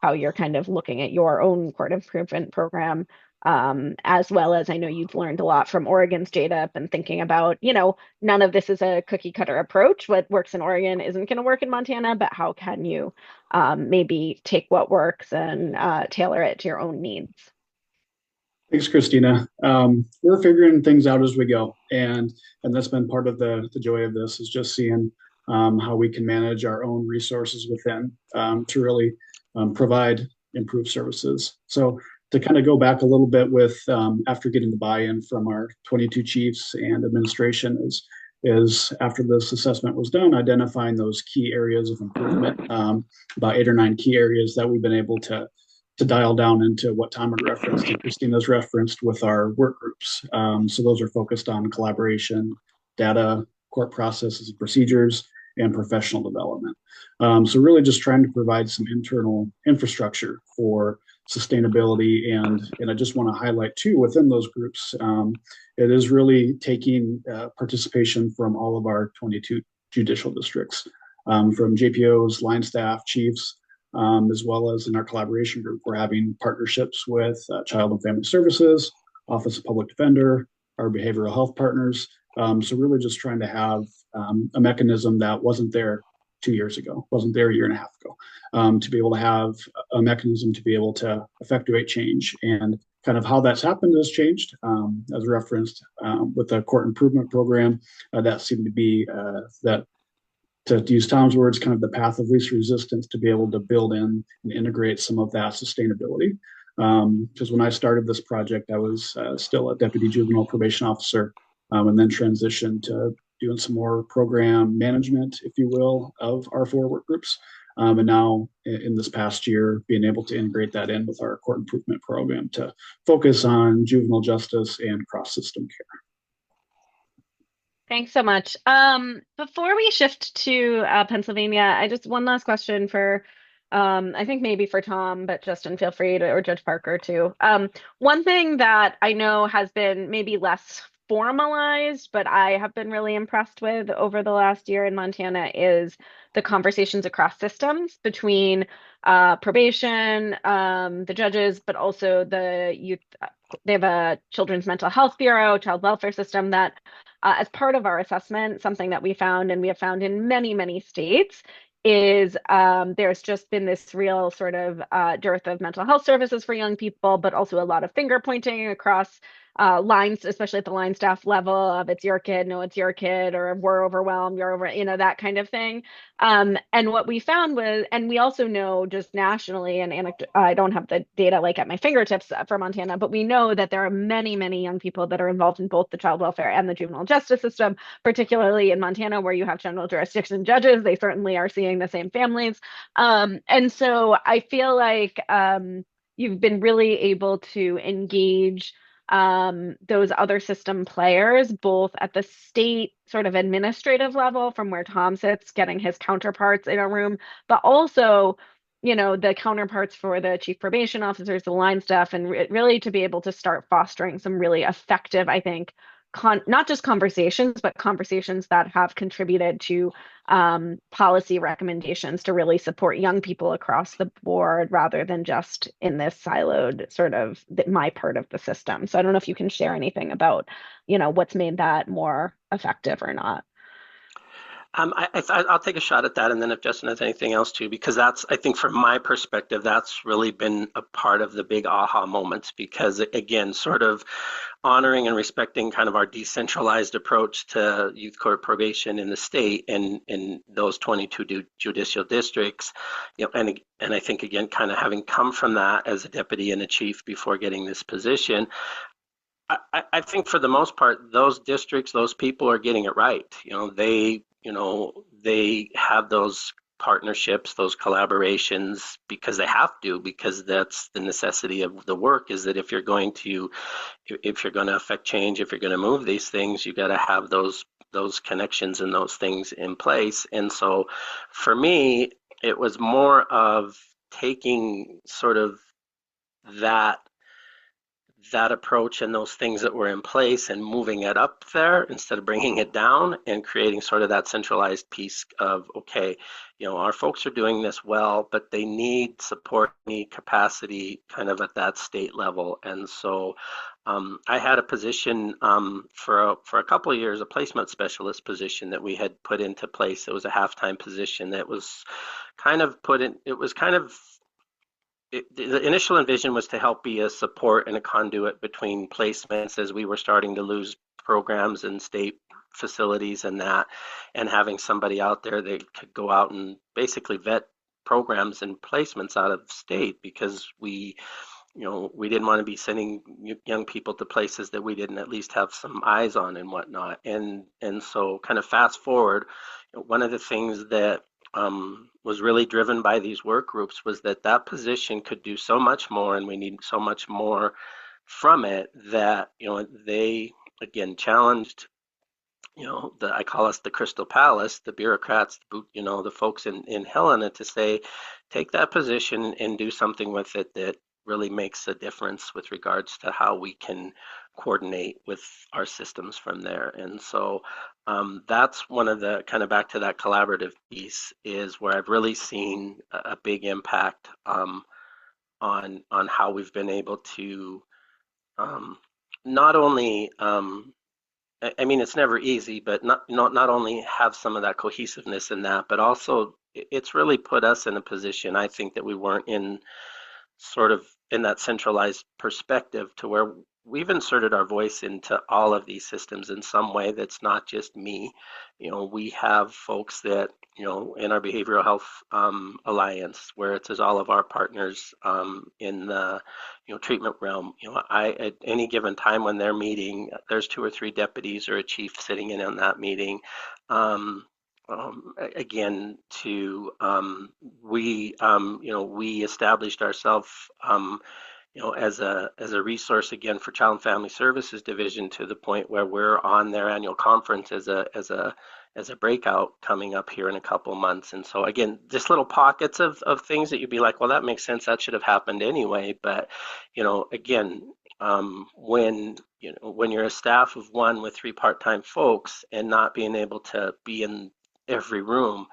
[SPEAKER 2] how you're kind of looking at your own court improvement program, as well as I know you've learned a lot from Oregon's JDIP and thinking about, none of this is a cookie cutter approach. What works in Oregon isn't going to work in Montana, but how can you maybe take what works and tailor it to your own needs?
[SPEAKER 8] Thanks, Christina. We're figuring things out as we go, and that's been part of the joy of this, is just seeing how we can manage our own resources within to really provide improved services. So to kind of go back a little bit with after getting the buy-in from our 22 chiefs and administration is after this assessment was done, identifying those key areas of improvement, about 8 or 9 key areas that we've been able to dial down into what Tom had referenced and Christina's referenced with our work groups. So those are focused on collaboration, data, court processes and procedures, and professional development. So really just trying to provide some internal infrastructure for sustainability. And I just want to highlight too, within those groups, it is really taking participation from all of our 22 judicial districts, from JPOs, line staff, chiefs, as well as in our collaboration group. We're having partnerships with Child and Family Services, Office of Public Defender, our behavioral health partners. So really just trying to have a mechanism that wasn't there 2 years ago, wasn't there a year and a half ago, to be able to have a mechanism to be able to effectuate change. And kind of how that's happened has changed, as referenced with the court improvement program. That seemed to be that, to use Tom's words, kind of the path of least resistance to be able to build in and integrate some of that sustainability. Because when I started this project, I was still a deputy juvenile probation officer, and then transitioned to doing some more program management, if you will, of our 4 work groups. And now in this past year, being able to integrate that in with our court improvement program to focus on juvenile justice and cross-system care.
[SPEAKER 2] Thanks so much. Before we shift to Pennsylvania, I just one last question for, I think maybe for Tom, but Justin, feel free to, or Judge Parker too. One thing that I know has been maybe less formalized, but I have been really impressed with over the last year in Montana is the conversations across systems between probation, the judges, but also the youth. They have a children's mental health bureau, child welfare system that as part of our assessment, something that we found, and we have found in many, many states, is there's just been this real sort of dearth of mental health services for young people, but also a lot of finger pointing across lines, especially at the line staff level of it's your kid, no, it's your kid, or we're overwhelmed, you're over, that kind of thing. And what we found was, and we also know just nationally, and I don't have the data like at my fingertips for Montana, but we know that there are many, many young people that are involved in both the child welfare and the juvenile justice system, particularly in Montana, where you have general jurisdiction judges. They certainly are seeing the same families. And so I feel like you've been really able to engage those other system players, both at the state sort of administrative level from where Tom sits, getting his counterparts in a room, but also, the counterparts for the chief probation officers, the line staff, and really to be able to start fostering some really effective, I think, not just conversations, but conversations that have contributed to policy recommendations to really support young people across the board, rather than just in this siloed sort of my part of the system. So I don't know if you can share anything about, what's made that more effective or not.
[SPEAKER 7] I'll take a shot at that, and then if Justin has anything else too, because that's, I think from my perspective, that's really been a part of the big aha moments, because again, sort of honoring and respecting kind of our decentralized approach to youth court probation in the state and in those 22 judicial districts, and I think again, kind of having come from that as a deputy and a chief before getting this position, I think for the most part, those districts, those people are getting it right. They have those partnerships, those collaborations because they have to, because that's the necessity of the work, is that if you're going to affect change, if you're going to move these things, you got to have those connections and those things in place. And so for me, it was more of taking sort of that approach and those things that were in place and moving it up there instead of bringing it down, and creating sort of that centralized piece of, okay, our folks are doing this well, but they need support, need capacity kind of at that state level. And so I had a position for a couple of years, a placement specialist position that we had put into place. It was a half-time position that was kind of the initial envision was to help be a support and a conduit between placements as we were starting to lose programs and state facilities and that, and having somebody out there that could go out and basically vet programs and placements out of state, because we didn't want to be sending young people to places that we didn't at least have some eyes on and whatnot. And so kind of fast forward, one of the things that was really driven by these work groups was that position could do so much more, and we need so much more from it, that they again challenged I call us the Crystal Palace, the bureaucrats, the folks in Helena, to say, take that position and do something with it that really makes a difference with regards to how we can coordinate with our systems from there. And so that's one of the, kind of back to that collaborative piece, is where I've really seen a big impact on how we've been able to not only I mean, it's never easy, but not only have some of that cohesiveness in that, but also it's really put us in a position, I think, that we weren't in, sort of in that centralized perspective, to where we've inserted our voice into all of these systems in some way that's not just me. We have folks that, in our behavioral health alliance, where it's all of our partners in the treatment realm. At any given time when they're meeting, there's 2 or 3 deputies or a chief sitting in on that meeting. Again, we established ourselves as a resource again for Child and Family Services Division, to the point where we're on their annual conference as a breakout coming up here in a couple months. And so again, just little pockets of things that you'd be like, well, that makes sense, that should have happened anyway. But again, when you're a staff of 1 with 3 part-time folks and not being able to be in every room,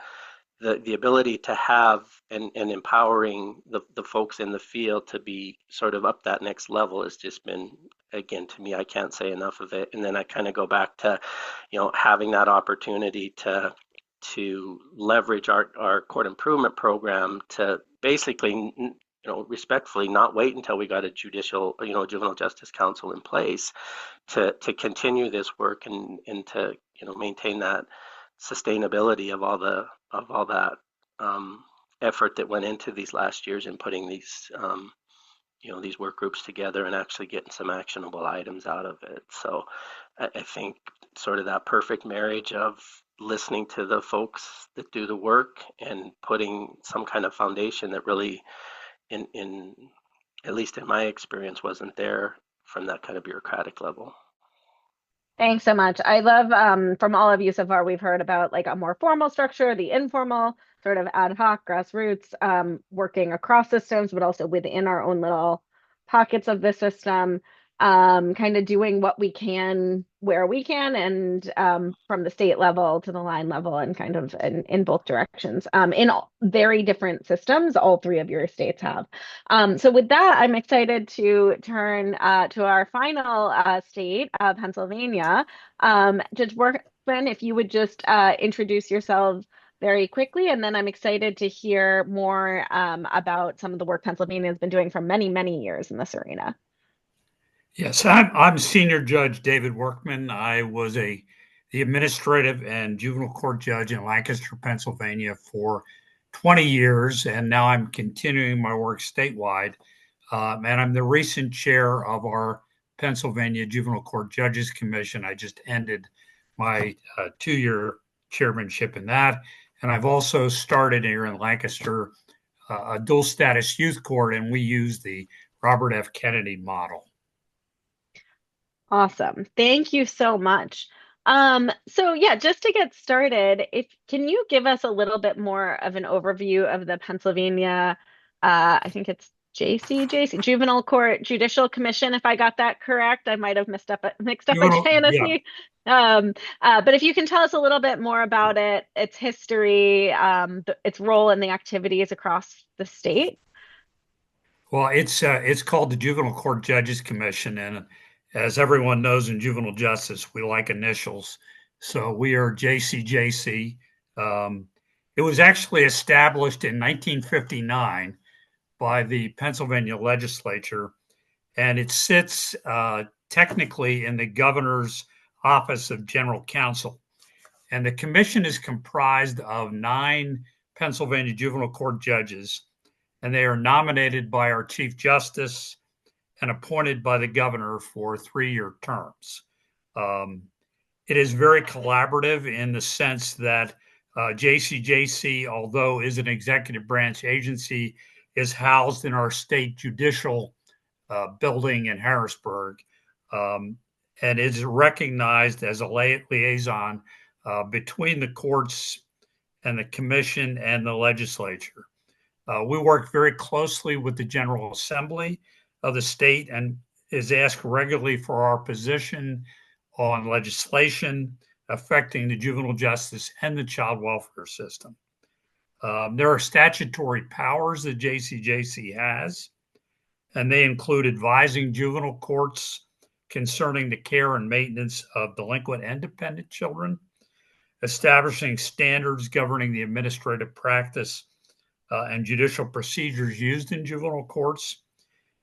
[SPEAKER 7] the ability to have and empowering the folks in the field to be sort of up that next level has just been, again, to me, I can't say enough of it. And then I kind of go back to, having that opportunity to leverage our court improvement program to basically, respectfully not wait until we got a juvenile justice council in place to continue this work and to, maintain that sustainability of all that effort that went into these last years in putting these these work groups together and actually getting some actionable items out of it. So I think sort of that perfect marriage of listening to the folks that do the work and putting some kind of foundation that really, in at least in my experience, wasn't there from that kind of bureaucratic level.
[SPEAKER 2] Thanks so much. I love from all of you so far, we've heard about like a more formal structure, the informal sort of ad hoc grassroots, working across systems, but also within our own little pockets of the system, kind of doing what we can where we can, and from the state level to the line level, and kind of in both directions, in very different systems, all 3 of your states have. So with that, I'm excited to turn to our final state, Pennsylvania. Judge Workman, if you would just introduce yourselves very quickly, and then I'm excited to hear more about some of the work Pennsylvania has been doing for many, many years in this arena.
[SPEAKER 9] Yes, I'm Senior Judge David Workman. I was the administrative and juvenile court judge in Lancaster, Pennsylvania for 20 years, and now I'm continuing my work statewide. And I'm the recent chair of our Pennsylvania Juvenile Court Judges Commission. I just ended my 2-year chairmanship in that. And I've also started here in Lancaster a dual status youth court, and we use the Robert F. Kennedy model.
[SPEAKER 2] Awesome. Thank you so much. So yeah, just to get started, can you give us a little bit more of an overview of the Pennsylvania, I think it's JCJC, Juvenile Court Judicial Commission, if I got that correct. I might have mixed up a JNSC. Yeah. But if you can tell us a little bit more about it, its history, its role in the activities across the state.
[SPEAKER 9] Well, it's called the Juvenile Court Judges Commission, and as everyone knows in juvenile justice, we like initials. So we are JCJC. It was actually established in 1959 by the Pennsylvania legislature, and it sits technically in the governor's office of general counsel. And the commission is comprised of 9 Pennsylvania juvenile court judges, and they are nominated by our Chief Justice and appointed by the governor for 3-year terms. It is very collaborative in the sense that JCJC, although is an executive branch agency, is housed in our state judicial building in Harrisburg, and is recognized as a liaison between the courts and the commission and the legislature. We work very closely with the General Assembly of the state and is asked regularly for our position on legislation affecting the juvenile justice and the child welfare system. There are statutory powers that JCJC has, and they include advising juvenile courts concerning the care and maintenance of delinquent and dependent children, establishing standards governing the administrative practice and judicial procedures used in juvenile courts,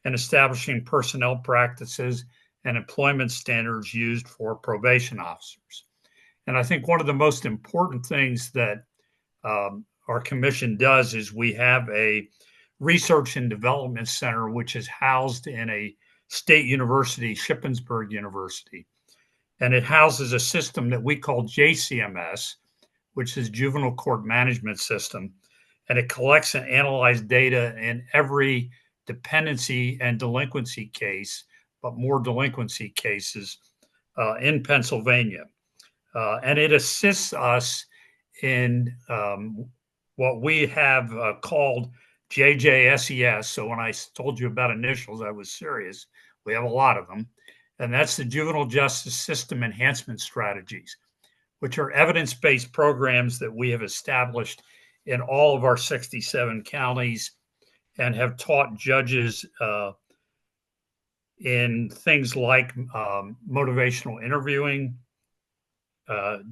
[SPEAKER 9] and establishing personnel practices and employment standards used for probation officers. And I think one of the most important things that our commission does is we have a research and development center, which is housed in a state university, Shippensburg University. And it houses a system that we call JCMS, which is Juvenile Court Management System. And it collects and analyzes data in every dependency and delinquency case, but more delinquency cases in Pennsylvania. And it assists us in what we have called JJSES. So when I told you about initials, I was serious. We have a lot of them. And that's the Juvenile Justice System Enhancement Strategies, which are evidence-based programs that we have established in all of our 67 counties and have taught judges in things like motivational interviewing,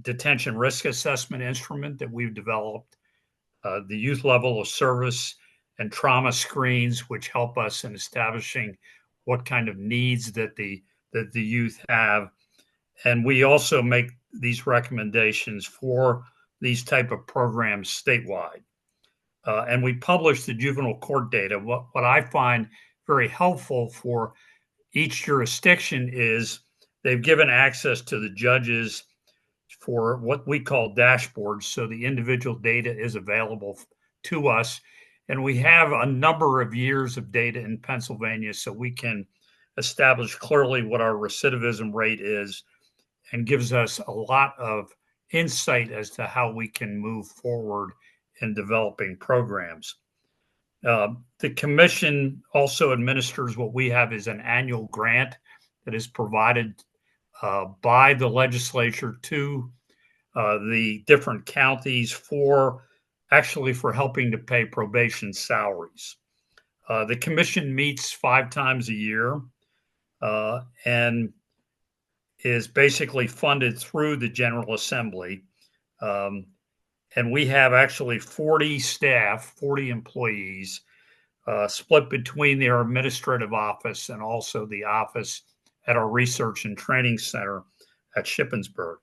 [SPEAKER 9] detention risk assessment instrument that we've developed, the youth level of service and trauma screens, which help us in establishing what kind of needs that the youth have. And we also make these recommendations for these type of programs statewide. And we publish the juvenile court data. What I find very helpful for each jurisdiction is they've given access to the judges for what we call dashboards. So the individual data is available to us. And we have a number of years of data in Pennsylvania, so we can establish clearly what our recidivism rate is, and gives us a lot of insight as to how we can move forward in developing programs. The commission also administers what we have is an annual grant that is provided by the legislature to the different counties for helping to pay probation salaries. The commission meets 5 times a year, and is basically funded through the General Assembly. And we have actually 40 staff, 40 employees, split between their administrative office and also the office at our research and training center at Shippensburg.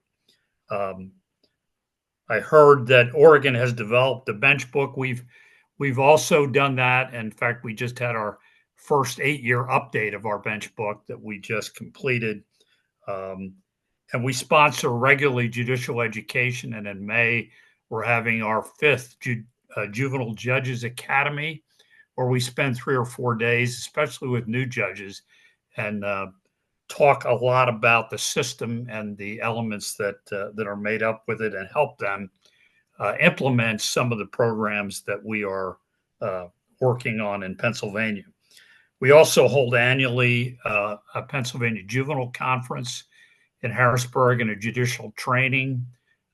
[SPEAKER 9] I heard that Oregon has developed a bench book. We've also done that. In fact, we just had our first 8-year update of our bench book that we just completed. And we sponsor regularly judicial education. And in May, we're having our 5th Juvenile Judges Academy, where we spend 3 or 4 days, especially with new judges, and talk a lot about the system and the elements that are made up with it, and help them implement some of the programs that we are working on in Pennsylvania. We also hold annually a Pennsylvania Juvenile Conference in Harrisburg and a judicial training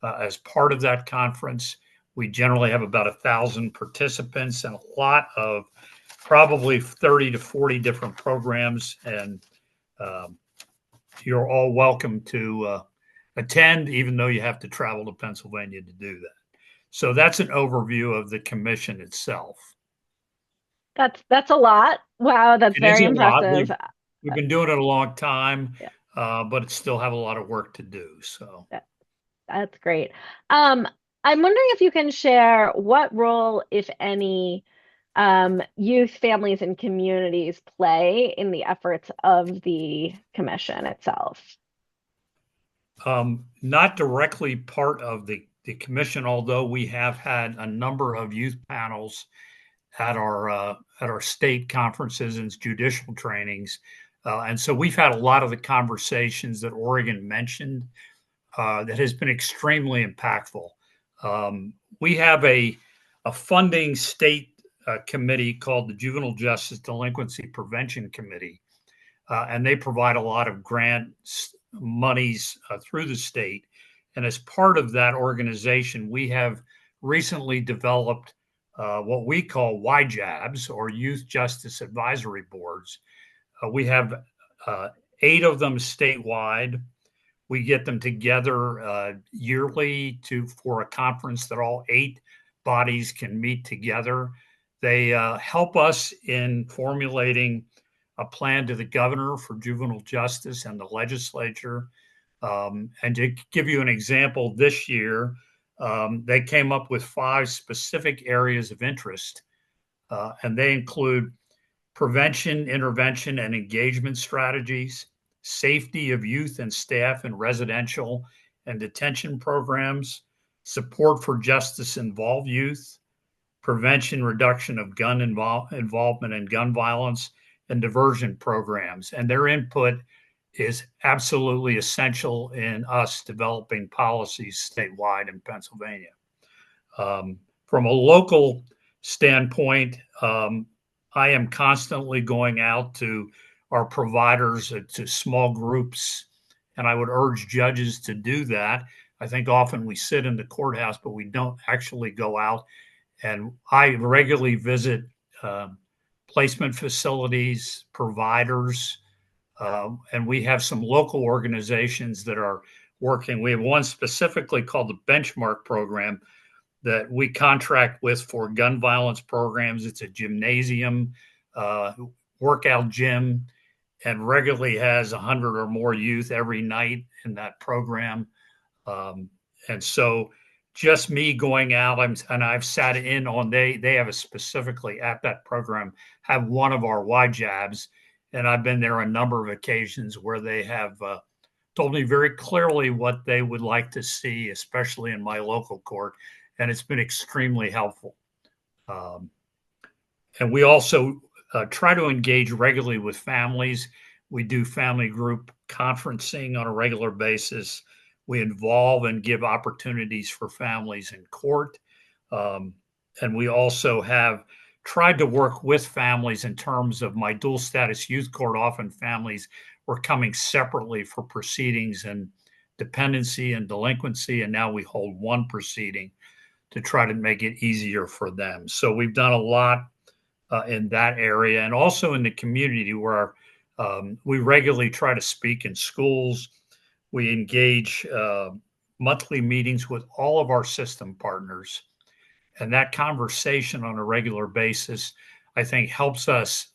[SPEAKER 9] as part of that conference. We generally have about 1,000 participants and a lot of probably 30 to 40 different programs. And you're all welcome to attend, even though you have to travel to Pennsylvania to do that. So that's an overview of the commission itself.
[SPEAKER 2] That's a lot. Wow, that's
[SPEAKER 9] It is
[SPEAKER 2] very
[SPEAKER 9] a lot.
[SPEAKER 2] impressive.
[SPEAKER 9] We've been doing it a long time,
[SPEAKER 2] Yeah.
[SPEAKER 9] but it still have a lot of work to do. So
[SPEAKER 2] That's great. I'm wondering if you can share what role, if any, youth, families, and communities play in the efforts of the commission itself.
[SPEAKER 9] Not directly part of the commission, although we have had a number of youth panels at our state conferences and judicial trainings. And so we've had a lot of the conversations that Oregon mentioned that has been extremely impactful. We have a funding state committee called the Juvenile Justice Delinquency Prevention Committee, and they provide a lot of grant monies through the state. And as part of that organization, we have recently developed what we call YJABs, or Youth Justice Advisory Boards. We have 8 of them statewide. We get them together yearly for a conference that all 8 bodies can meet together. They help us in formulating a plan to the governor for juvenile justice and the legislature. And to give you an example, this year, they came up with 5 specific areas of interest, and they include prevention, intervention, and engagement strategies, safety of youth and staff in residential and detention programs, support for justice-involved youth, prevention, reduction of gun involvement and gun violence, and diversion programs. And their input is absolutely essential in us developing policies statewide in Pennsylvania. From a local standpoint, I am constantly going out to our providers, to small groups, and I would urge judges to do that. I think often we sit in the courthouse, but we don't actually go out. And I regularly visit placement facilities, providers, and we have some local organizations that are working. We have one specifically called the Benchmark Program that we contract with for gun violence programs. It's a gymnasium, workout gym, and regularly has 100 or more youth every night in that program. And so just me going out, and I've sat in on, they have a specifically at that program, have one of our YJABs, and I've been there a number of occasions where they have told me very clearly what they would like to see, especially in my local court, and it's been extremely helpful. And we also try to engage regularly with families. We do family group conferencing on a regular basis. We involve and give opportunities for families in court. And we also have tried to work with families in terms of my dual status youth court. Often families were coming separately for proceedings and dependency and delinquency, and now we hold one proceeding to try to make it easier for them. So we've done a lot in that area, and also in the community where we regularly try to speak in schools. We engage monthly meetings with all of our system partners. And that conversation on a regular basis, I think, helps us,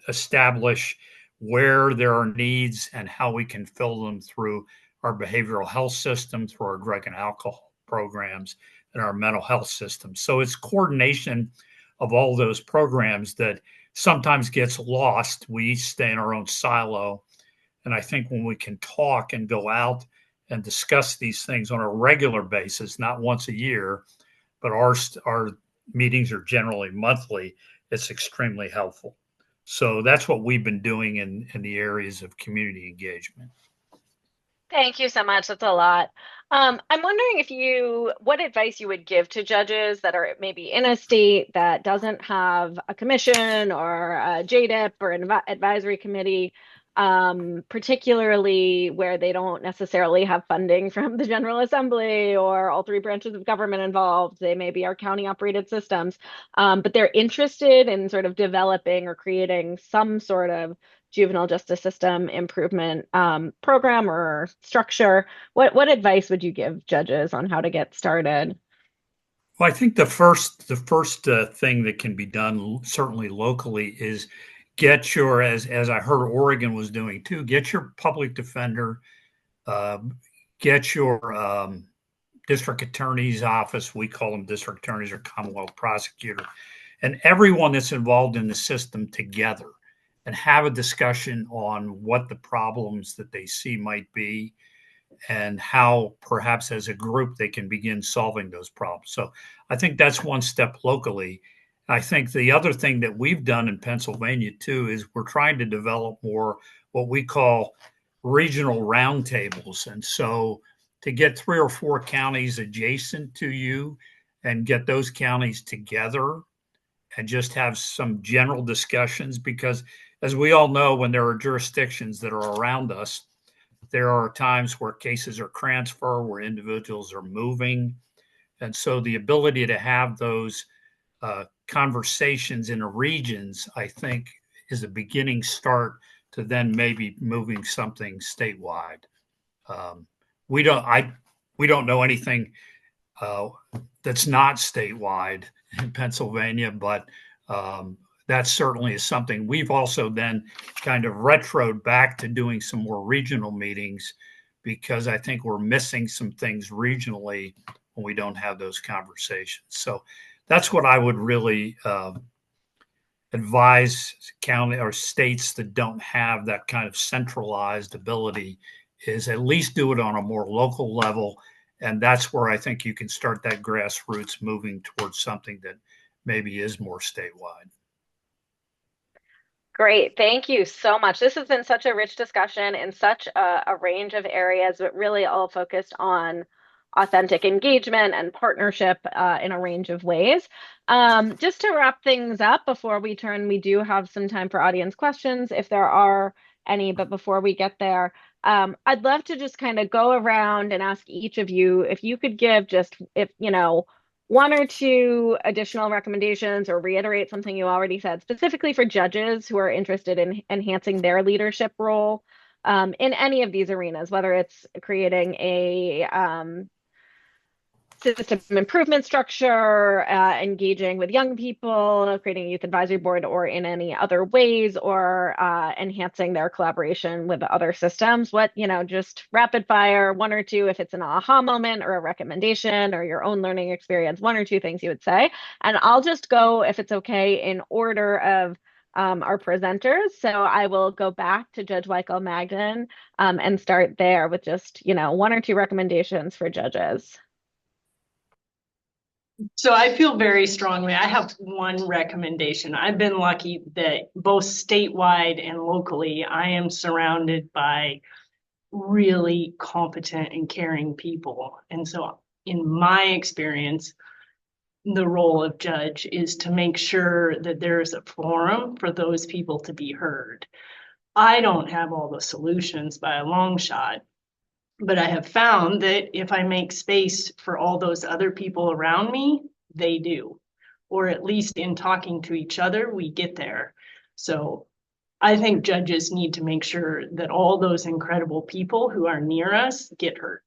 [SPEAKER 9] establish where there are needs and how we can fill them through our behavioral health system, through our drug and alcohol programs, and our mental health system. So it's coordination of all those programs that sometimes gets lost. We stay in our own silo. And I think when we can talk and go out and discuss these things on a regular basis, not once a year, but our meetings are generally monthly, it's extremely helpful. So that's what we've been doing in the areas of community engagement.
[SPEAKER 2] Thank you so much. That's a lot. I'm wondering what advice you would give to judges that are maybe in a state that doesn't have a commission or a JDIP or an advisory committee, particularly where they don't necessarily have funding from the General Assembly or all three branches of government involved. They maybe are county operated systems, but they're interested in sort of developing or creating some sort of juvenile justice system improvement program or structure. What advice would you give judges on how to get started?
[SPEAKER 9] Well, I think the first thing that can be done, certainly locally, is get your, as I heard Oregon was doing too, get your public defender, get your district attorney's office. We call them district attorneys or Commonwealth prosecutor, and everyone that's involved in the system together, and have a discussion on what the problems that they see might be and how perhaps as a group they can begin solving those problems. So I think that's one step locally. I think the other thing that we've done in Pennsylvania too is we're trying to develop more what we call regional roundtables. And so to get 3 or 4 counties adjacent to you and get those counties together and just have some general discussions, because as we all know, when there are jurisdictions that are around us, there are times where cases are transferred, where individuals are moving. And so the ability to have those conversations in the regions, I think, is a beginning start to then maybe moving something statewide. We don't know anything that's not statewide in Pennsylvania, but that certainly is something. We've also then kind of retroed back to doing some more regional meetings because I think we're missing some things regionally when we don't have those conversations. So that's what I would really advise county or states that don't have that kind of centralized ability, is at least do it on a more local level. And that's where I think you can start that grassroots moving towards something that maybe is more statewide.
[SPEAKER 2] Great. Thank you so much. This has been such a rich discussion in such a range of areas, but really all focused on authentic engagement and partnership in a range of ways. Just to wrap things up before we turn, we do have some time for audience questions if there are any, but before we get there, I'd love to just kind of go around and ask each of you if you could give just, if you know, 1 or 2 additional recommendations or reiterate something you already said, specifically for judges who are interested in enhancing their leadership role in any of these arenas, whether it's creating a system improvement structure, engaging with young people, creating a youth advisory board, or in any other ways, or enhancing their collaboration with other systems. What, just rapid fire, 1 or 2, if it's an aha moment or a recommendation or your own learning experience, 1 or 2 things you would say. And I'll just go, if it's okay, in order of our presenters. So I will go back to Judge Weichel Magden and start there with just, 1 or 2 recommendations for judges.
[SPEAKER 3] So I feel very strongly. I have 1 recommendation. I've been lucky that both statewide and locally, I am surrounded by really competent and caring people. And so in my experience, the role of judge is to make sure that there's a forum for those people to be heard. I don't have all the solutions by a long shot, but I have found that if I make space for all those other people around me, they do. Or at least in talking to each other, we get there. So I think judges need to make sure that all those incredible people who are near us get heard.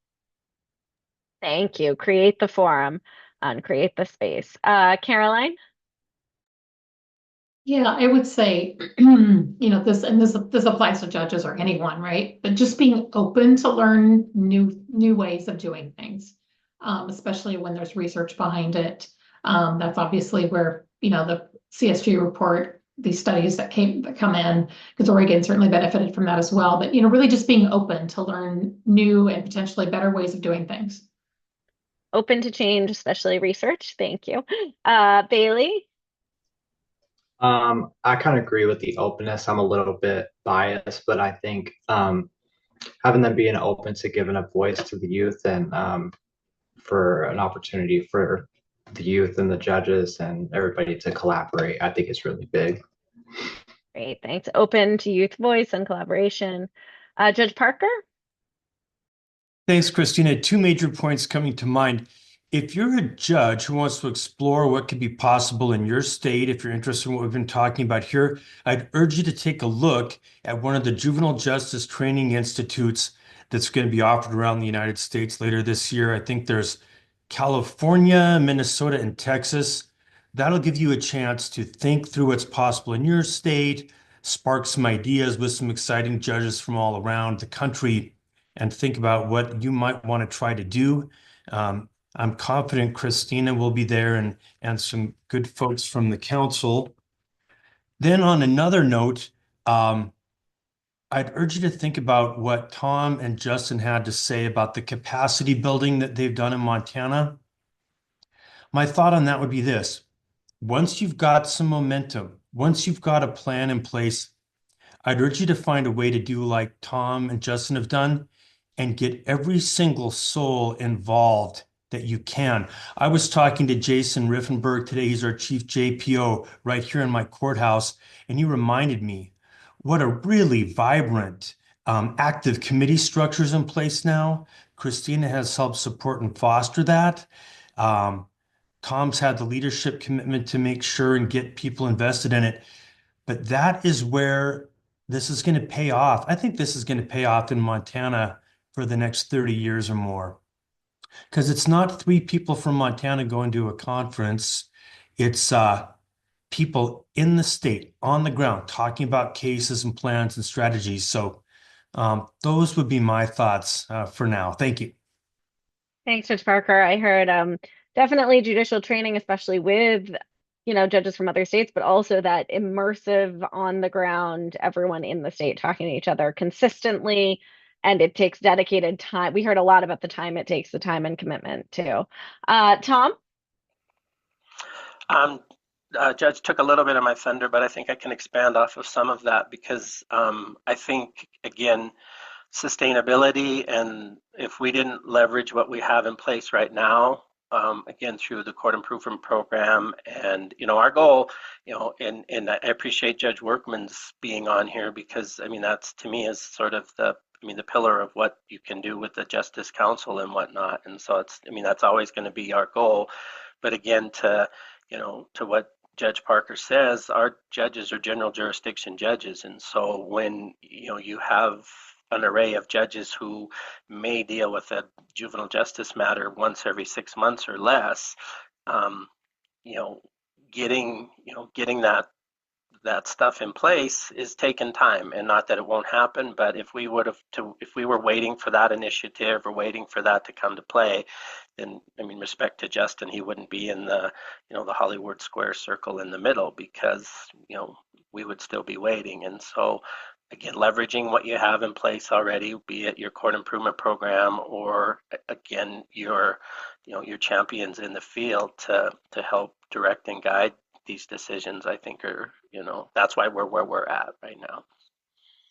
[SPEAKER 2] Thank you. Create the forum and create the space. Caroline?
[SPEAKER 5] Yeah, I would say, this applies to judges or anyone, right? But just being open to learn new ways of doing things, especially when there's research behind it. That's obviously where, the CSG report, these studies that come in, because Oregon certainly benefited from that as well. But, really just being open to learn new and potentially better ways of doing things.
[SPEAKER 2] Open to change, especially research. Thank you. Bailey?
[SPEAKER 4] I kind of agree with the openness. I'm a little bit biased, but I think having them being open to giving a voice to the youth and for an opportunity for the youth and the judges and everybody to collaborate, I think it's really big.
[SPEAKER 2] Great, thanks. Open to youth voice and collaboration. Judge Parker?
[SPEAKER 6] Thanks, Christina. Two major points coming to mind. If you're a judge who wants to explore what could be possible in your state, if you're interested in what we've been talking about here, I'd urge you to take a look at one of the juvenile justice training institutes that's going to be offered around the United States later this year. I think there's California, Minnesota, and Texas. That'll give you a chance to think through what's possible in your state, spark some ideas with some exciting judges from all around the country, and think about what you might want to try to do. I'm confident Christina will be there and some good folks from the council. Then on another note, I'd urge you to think about what Tom and Justin had to say about the capacity building that they've done in Montana. My thought on that would be this: once you've got some momentum, once you've got a plan in place, I'd urge you to find a way to do like Tom and Justin have done and get every single soul involved that you can. I was talking to Jason Riffenberg today. He's our chief JPO right here in my courthouse, and he reminded me what a really vibrant, active committee structures in place now. Christina has helped support and foster that. Tom's had the leadership commitment to make sure and get people invested in it. But that is where this is going to pay off. I think this is going to pay off in Montana for the next 30 years or more. Because it's not three people from Montana going to a conference. It's people in the state, on the ground, talking about cases and plans and strategies. So those would be my thoughts for now. Thank you.
[SPEAKER 2] Thanks, Judge Parker. I heard definitely judicial training, especially with judges from other states, but also that immersive on the ground, everyone in the state talking to each other consistently. And it takes dedicated time. We heard a lot about the time it takes, the time and commitment too. Tom?
[SPEAKER 7] Judge took a little bit of my thunder, but I think I can expand off of some of that because I think, again, sustainability, and if we didn't leverage what we have in place right now, again, through the court improvement program and, our goal, and I appreciate Judge Workman's being on here because, that's to me is sort of the pillar of what you can do with the Justice Council and whatnot. And so that's always going to be our goal. But again, to what Judge Parker says, our judges are general jurisdiction judges. And so when, you have an array of judges who may deal with a juvenile justice matter once every 6 months or less, getting that stuff in place is taking time, and not that it won't happen, but if we were waiting for that initiative or waiting for that to come to play, then respect to Justin, he wouldn't be in the the Hollywood Square circle in the middle because we would still be waiting. And so again, leveraging what you have in place already, be it your court improvement program or again your champions in the field to help direct and guide these decisions, I think are that's why we're where we're at right now.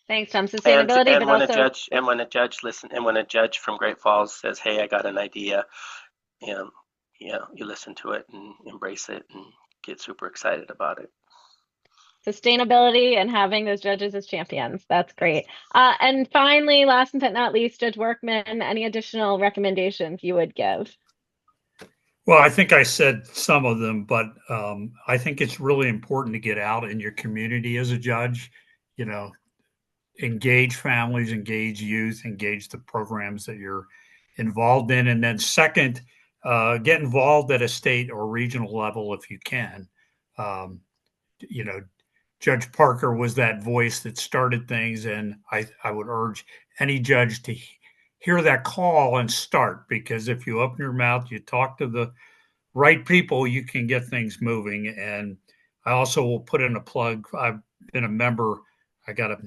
[SPEAKER 2] Thanks, Tom. Sustainability,
[SPEAKER 7] and when a judge from Great Falls says, "Hey, I got an idea," you listen to it and embrace it and get super excited about it.
[SPEAKER 2] Sustainability and having those judges as champions. That's great. And finally, last but not least, Judge Workman, any additional recommendations you would give?
[SPEAKER 9] Well, I think I said some of them, but I think it's really important to get out in your community as a judge. you know, engage families, engage youth, engage the programs that you're involved in. And then second, get involved at a state or regional level if you can. Um, you know, Judge Parker was that voice that started things, and I would urge any judge to hear that call and start, because if you open your mouth, you talk to the right people, you can get things moving. And I also will put in a plug. I've been a member. I got a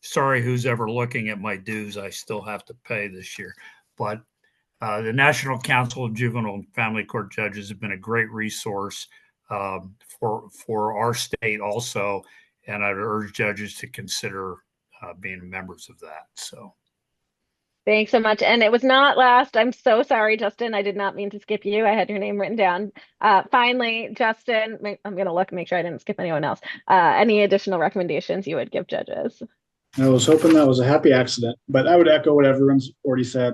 [SPEAKER 9] sorry who's ever looking at my dues. I still have to pay this year, but the National Council of Juvenile and Family Court Judges have been a great resource for our state also, and I'd urge judges to consider being members of that. So.
[SPEAKER 2] Thanks so much. And it was not last. I'm so sorry, Justin. I did not mean to skip you. I had your name written down. Finally, Justin, I'm going to look, make sure I didn't skip anyone else. Any additional recommendations you would give judges?
[SPEAKER 8] I was hoping that was a happy accident, but I would echo what everyone's already said,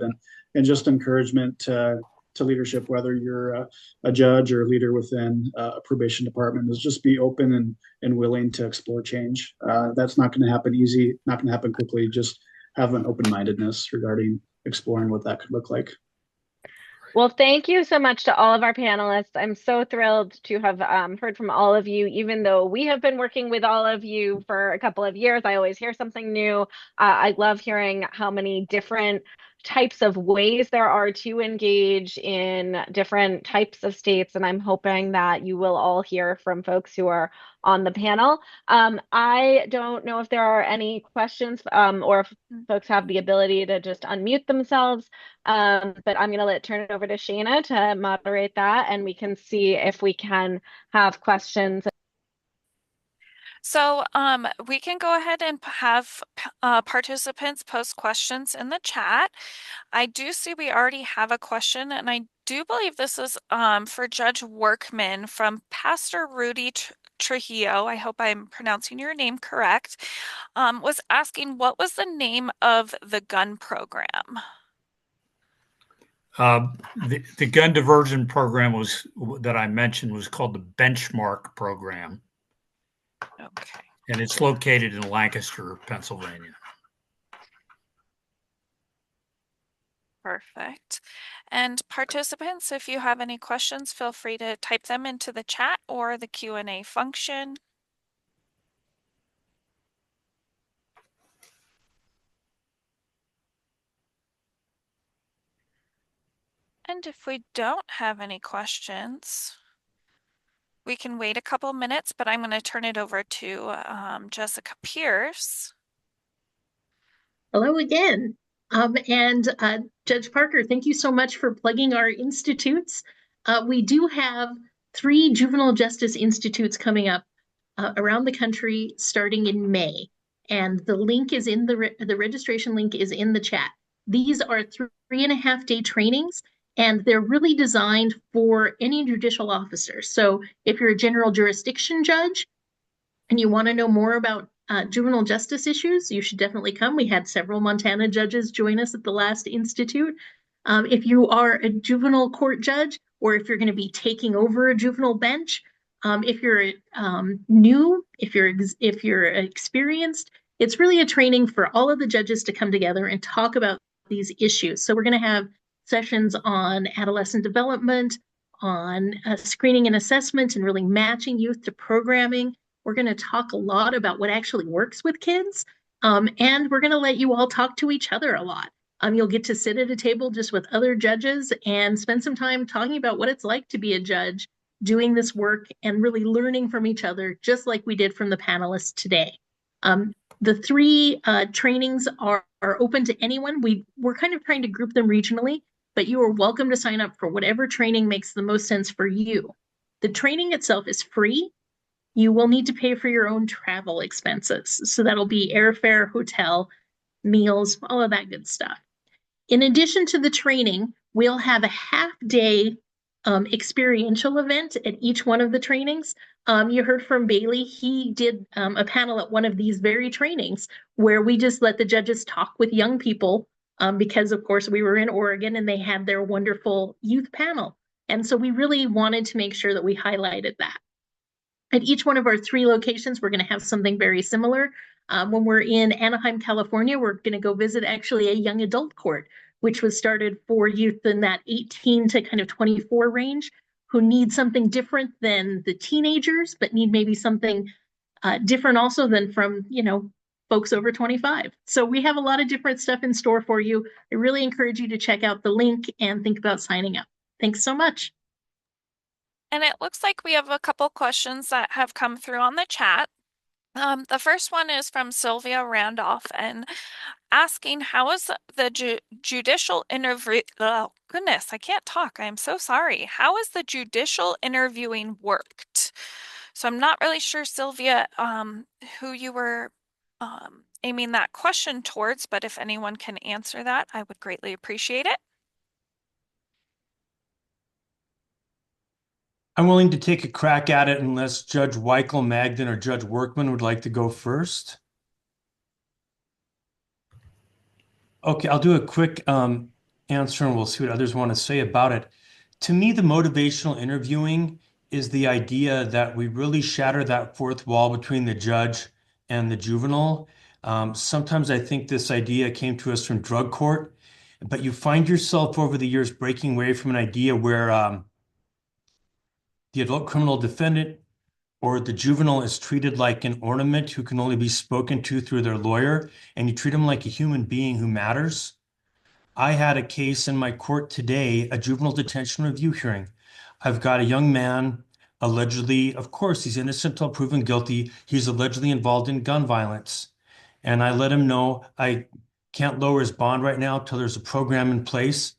[SPEAKER 8] and just encouragement to leadership, whether you're a judge or a leader within a probation department, is just be open and willing to explore change. That's not going to happen easy, not going to happen quickly. Just have an open-mindedness regarding exploring what that could look like.
[SPEAKER 2] Well, thank you so much to all of our panelists. I'm so thrilled to have heard from all of you. Even though we have been working with all of you for a couple of years, I always hear something new. I love hearing how many different types of ways there are to engage in different types of states, and I'm hoping that you will all hear from folks who are on the panel. I don't know if there are any questions or if folks have the ability to just unmute themselves, but I'm going to turn it over to Shayna to moderate that, and we can see if we can have questions.
[SPEAKER 10] So we can go ahead and have participants post questions in the chat. I do see we already have a question, and I do believe this is for Judge Workman from Pastor Rudy Trujillo. I hope I'm pronouncing your name correct. Was asking, what was the name of the gun program?
[SPEAKER 9] The gun diversion program that I mentioned was called the Benchmark program.
[SPEAKER 10] Okay.
[SPEAKER 9] And it's located in Lancaster, Pennsylvania.
[SPEAKER 10] Perfect. And participants, if you have any questions, feel free to type them into the chat or the Q&A function. And if we don't have any questions, we can wait a couple minutes, but I'm going to turn it over to Jessica Pierce.
[SPEAKER 1] Hello again. Judge Parker, thank you so much for plugging our institutes. We do have 3 juvenile justice institutes coming up around the country starting in May. And the link is in the registration link is in the chat. These are 3.5-day trainings, and they're really designed for any judicial officer. So if you're a general jurisdiction judge and you want to know more about juvenile justice issues, you should definitely come. We had several Montana judges join us at the last institute. If you are a juvenile court judge, or if you're going to be taking over a juvenile bench, if you're new, if you're experienced, it's really a training for all of the judges to come together and talk about these issues. So we're going to have sessions on adolescent development, on screening and assessment, and really matching youth to programming. We're going to talk a lot about what actually works with kids, and we're going to let you all talk to each other a lot. You'll get to sit at a table just with other judges and spend some time talking about what it's like to be a judge, doing this work, and really learning from each other, just like we did from the panelists today. The 3 trainings are open to anyone. We're kind of trying to group them regionally, but you are welcome to sign up for whatever training makes the most sense for you. The training itself is free. You will need to pay for your own travel expenses. So that'll be airfare, hotel, meals, all of that good stuff. In addition to the training, we'll have a half-day experiential event at each one of the trainings. You heard from Bailey. He did a panel at one of these very trainings where we just let the judges talk with young people because, of course, we were in Oregon and they had their wonderful youth panel. And so we really wanted to make sure that we highlighted that. At each one of our 3 locations, we're going to have something very similar. When we're in Anaheim, California, we're going to go visit actually a young adult court, which was started for youth in that 18 to kind of 24 range who need something different than the teenagers, but need maybe something different also than from, folks over 25. So we have a lot of different stuff in store for you. I really encourage you to check out the link and think about signing up. Thanks so much.
[SPEAKER 10] And it looks like we have a couple questions that have come through on the chat. The first one is from Sylvia Randolph and asking, how is the judicial interview? Oh, goodness, I can't talk. I am so sorry. How is the judicial interviewing worked? So I'm not really sure, Sylvia, who you were aiming that question towards, but if anyone can answer that, I would greatly appreciate it.
[SPEAKER 6] I'm willing to take a crack at it unless Judge Weichel, Magden, or Judge Workman would like to go first. Okay, I'll do a quick answer and we'll see what others want to say about it. To me, the motivational interviewing is the idea that we really shatter that fourth wall between the judge and the juvenile. Sometimes I think this idea came to us from drug court, but you find yourself over the years breaking away from an idea where the adult criminal defendant or the juvenile is treated like an ornament who can only be spoken to through their lawyer, and you treat them like a human being who matters. I had a case in my court today, a juvenile detention review hearing. I've got a young man, allegedly, of course, he's innocent until proven guilty. He's allegedly involved in gun violence. And I let him know I can't lower his bond right now till there's a program in place.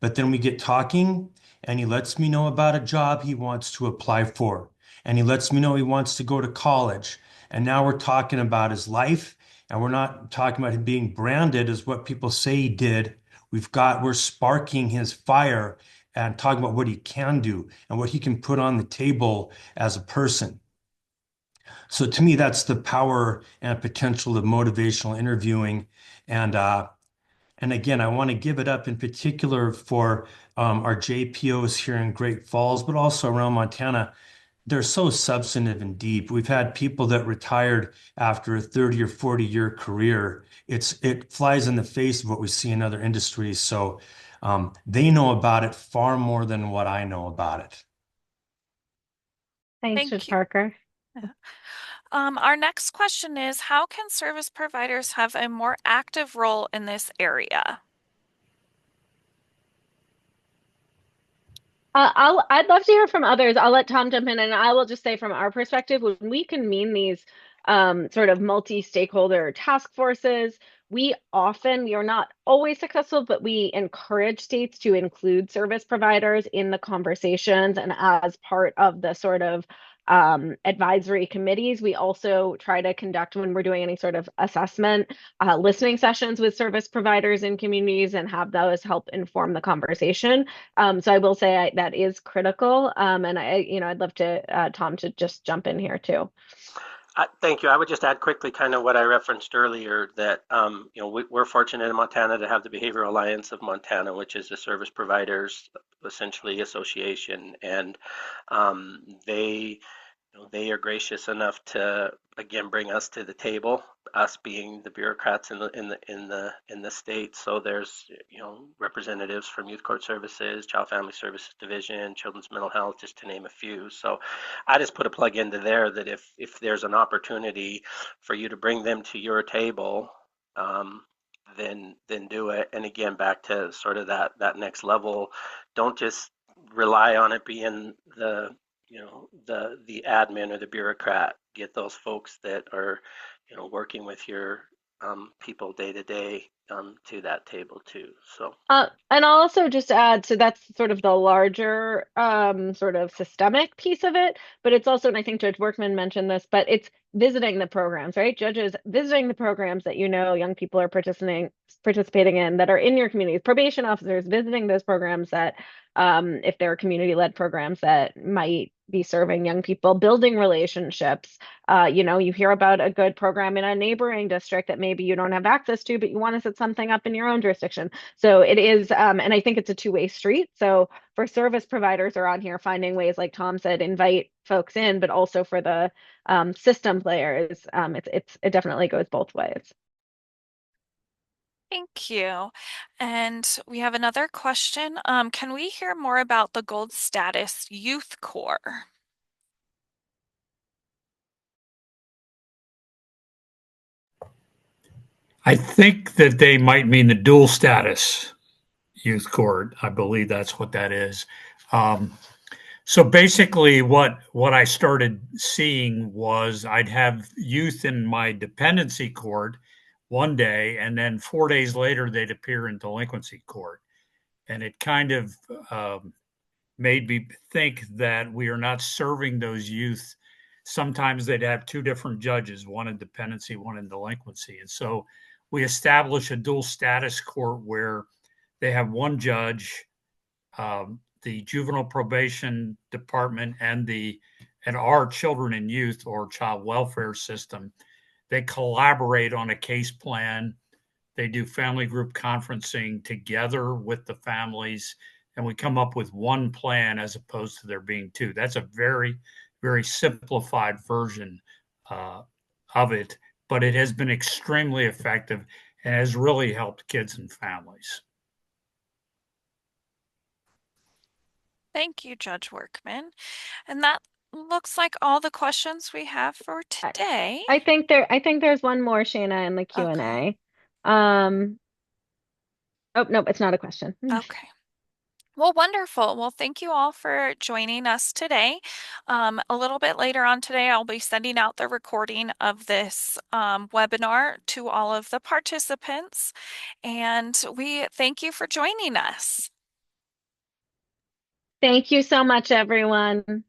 [SPEAKER 6] But then we get talking, and he lets me know about a job he wants to apply for. And he lets me know he wants to go to college. And now we're talking about his life, and we're not talking about him being branded as what people say he did. We're sparking his fire and talking about what he can do and what he can put on the table as a person. So to me, that's the power and potential of motivational interviewing. And again, I want to give it up in particular for our JPOs here in Great Falls, but also around Montana. They're so substantive and deep. We've had people that retired after a 30 or 40-year career. It flies in the face of what we see in other industries. So they know about it far more than what I know about it.
[SPEAKER 2] Thanks,
[SPEAKER 10] Thank
[SPEAKER 2] Judge
[SPEAKER 10] you.
[SPEAKER 2] Parker.
[SPEAKER 10] Our next question is, how can service providers have a more active role in this area?
[SPEAKER 2] I'd love to hear from others. I'll let Tom jump in, and I will just say from our perspective, when we convene these sort of multi-stakeholder task forces, we are not always successful, but we encourage states to include service providers in the conversations and as part of the sort of advisory committees. We also try to conduct, when we're doing any sort of assessment, listening sessions with service providers in communities and have those help inform the conversation. So I will say that is critical. And I'd love to Tom to just jump in here too.
[SPEAKER 7] Thank you. I would just add quickly kind of what I referenced earlier that, we're fortunate in Montana to have the Behavioral Alliance of Montana, which is a service providers, essentially association. And they are gracious enough to, again, bring us to the table, us being the bureaucrats in the state. So there's representatives from Youth Court Services, Child Family Services Division, Children's Mental Health, just to name a few. So I just put a plug into there that if there's an opportunity for you to bring them to your table, then do it. And again, back to sort of that next level, don't just rely on it being the admin or the bureaucrat. Get those folks that are working with your people day to day to that table too. So
[SPEAKER 2] and I'll also just add, so that's sort of the larger sort of systemic piece of it, but it's also, and I think Judge Workman mentioned this, but it's visiting the programs, right? Judges visiting the programs that young people are participating in that are in your communities, probation officers visiting those programs that if there are community-led programs that might be serving young people, building relationships. You hear about a good program in a neighboring district that maybe you don't have access to, but you want to set something up in your own jurisdiction. So it is, and I think it's a two-way street. So for service providers are on here finding ways, like Tom said, invite folks in, but also for the system players, it definitely goes both ways.
[SPEAKER 10] Thank you. And we have another question. Can we hear more about the Gold Status Youth Corps?
[SPEAKER 9] I think that they might mean the dual status youth court. I believe that's what that is. So basically, what I started seeing was I'd have youth in my dependency court one day, and then 4 days later they'd appear in delinquency court, and it kind of made me think that we are not serving those youth. Sometimes they'd have two different judges, one in dependency, one in delinquency, and so we establish a dual status court where they have one judge, the juvenile probation department and our children and youth or child welfare system. They collaborate on a case plan. They do family group conferencing together with the families, and we come up with one plan as opposed to there being two. That's a very, very simplified version of it, but it has been extremely effective and has really helped kids and families.
[SPEAKER 10] Thank you, Judge Workman. And that looks like all the questions we have for today.
[SPEAKER 2] I think there's one more, Shayna, in the Q&A.
[SPEAKER 10] Okay.
[SPEAKER 2] Oh, no, it's not a question.
[SPEAKER 10] Okay. Well, wonderful. Well, thank you all for joining us today. A little bit later on today, I'll be sending out the recording of this webinar to all of the participants. And we thank you for joining us.
[SPEAKER 2] Thank you so much, everyone.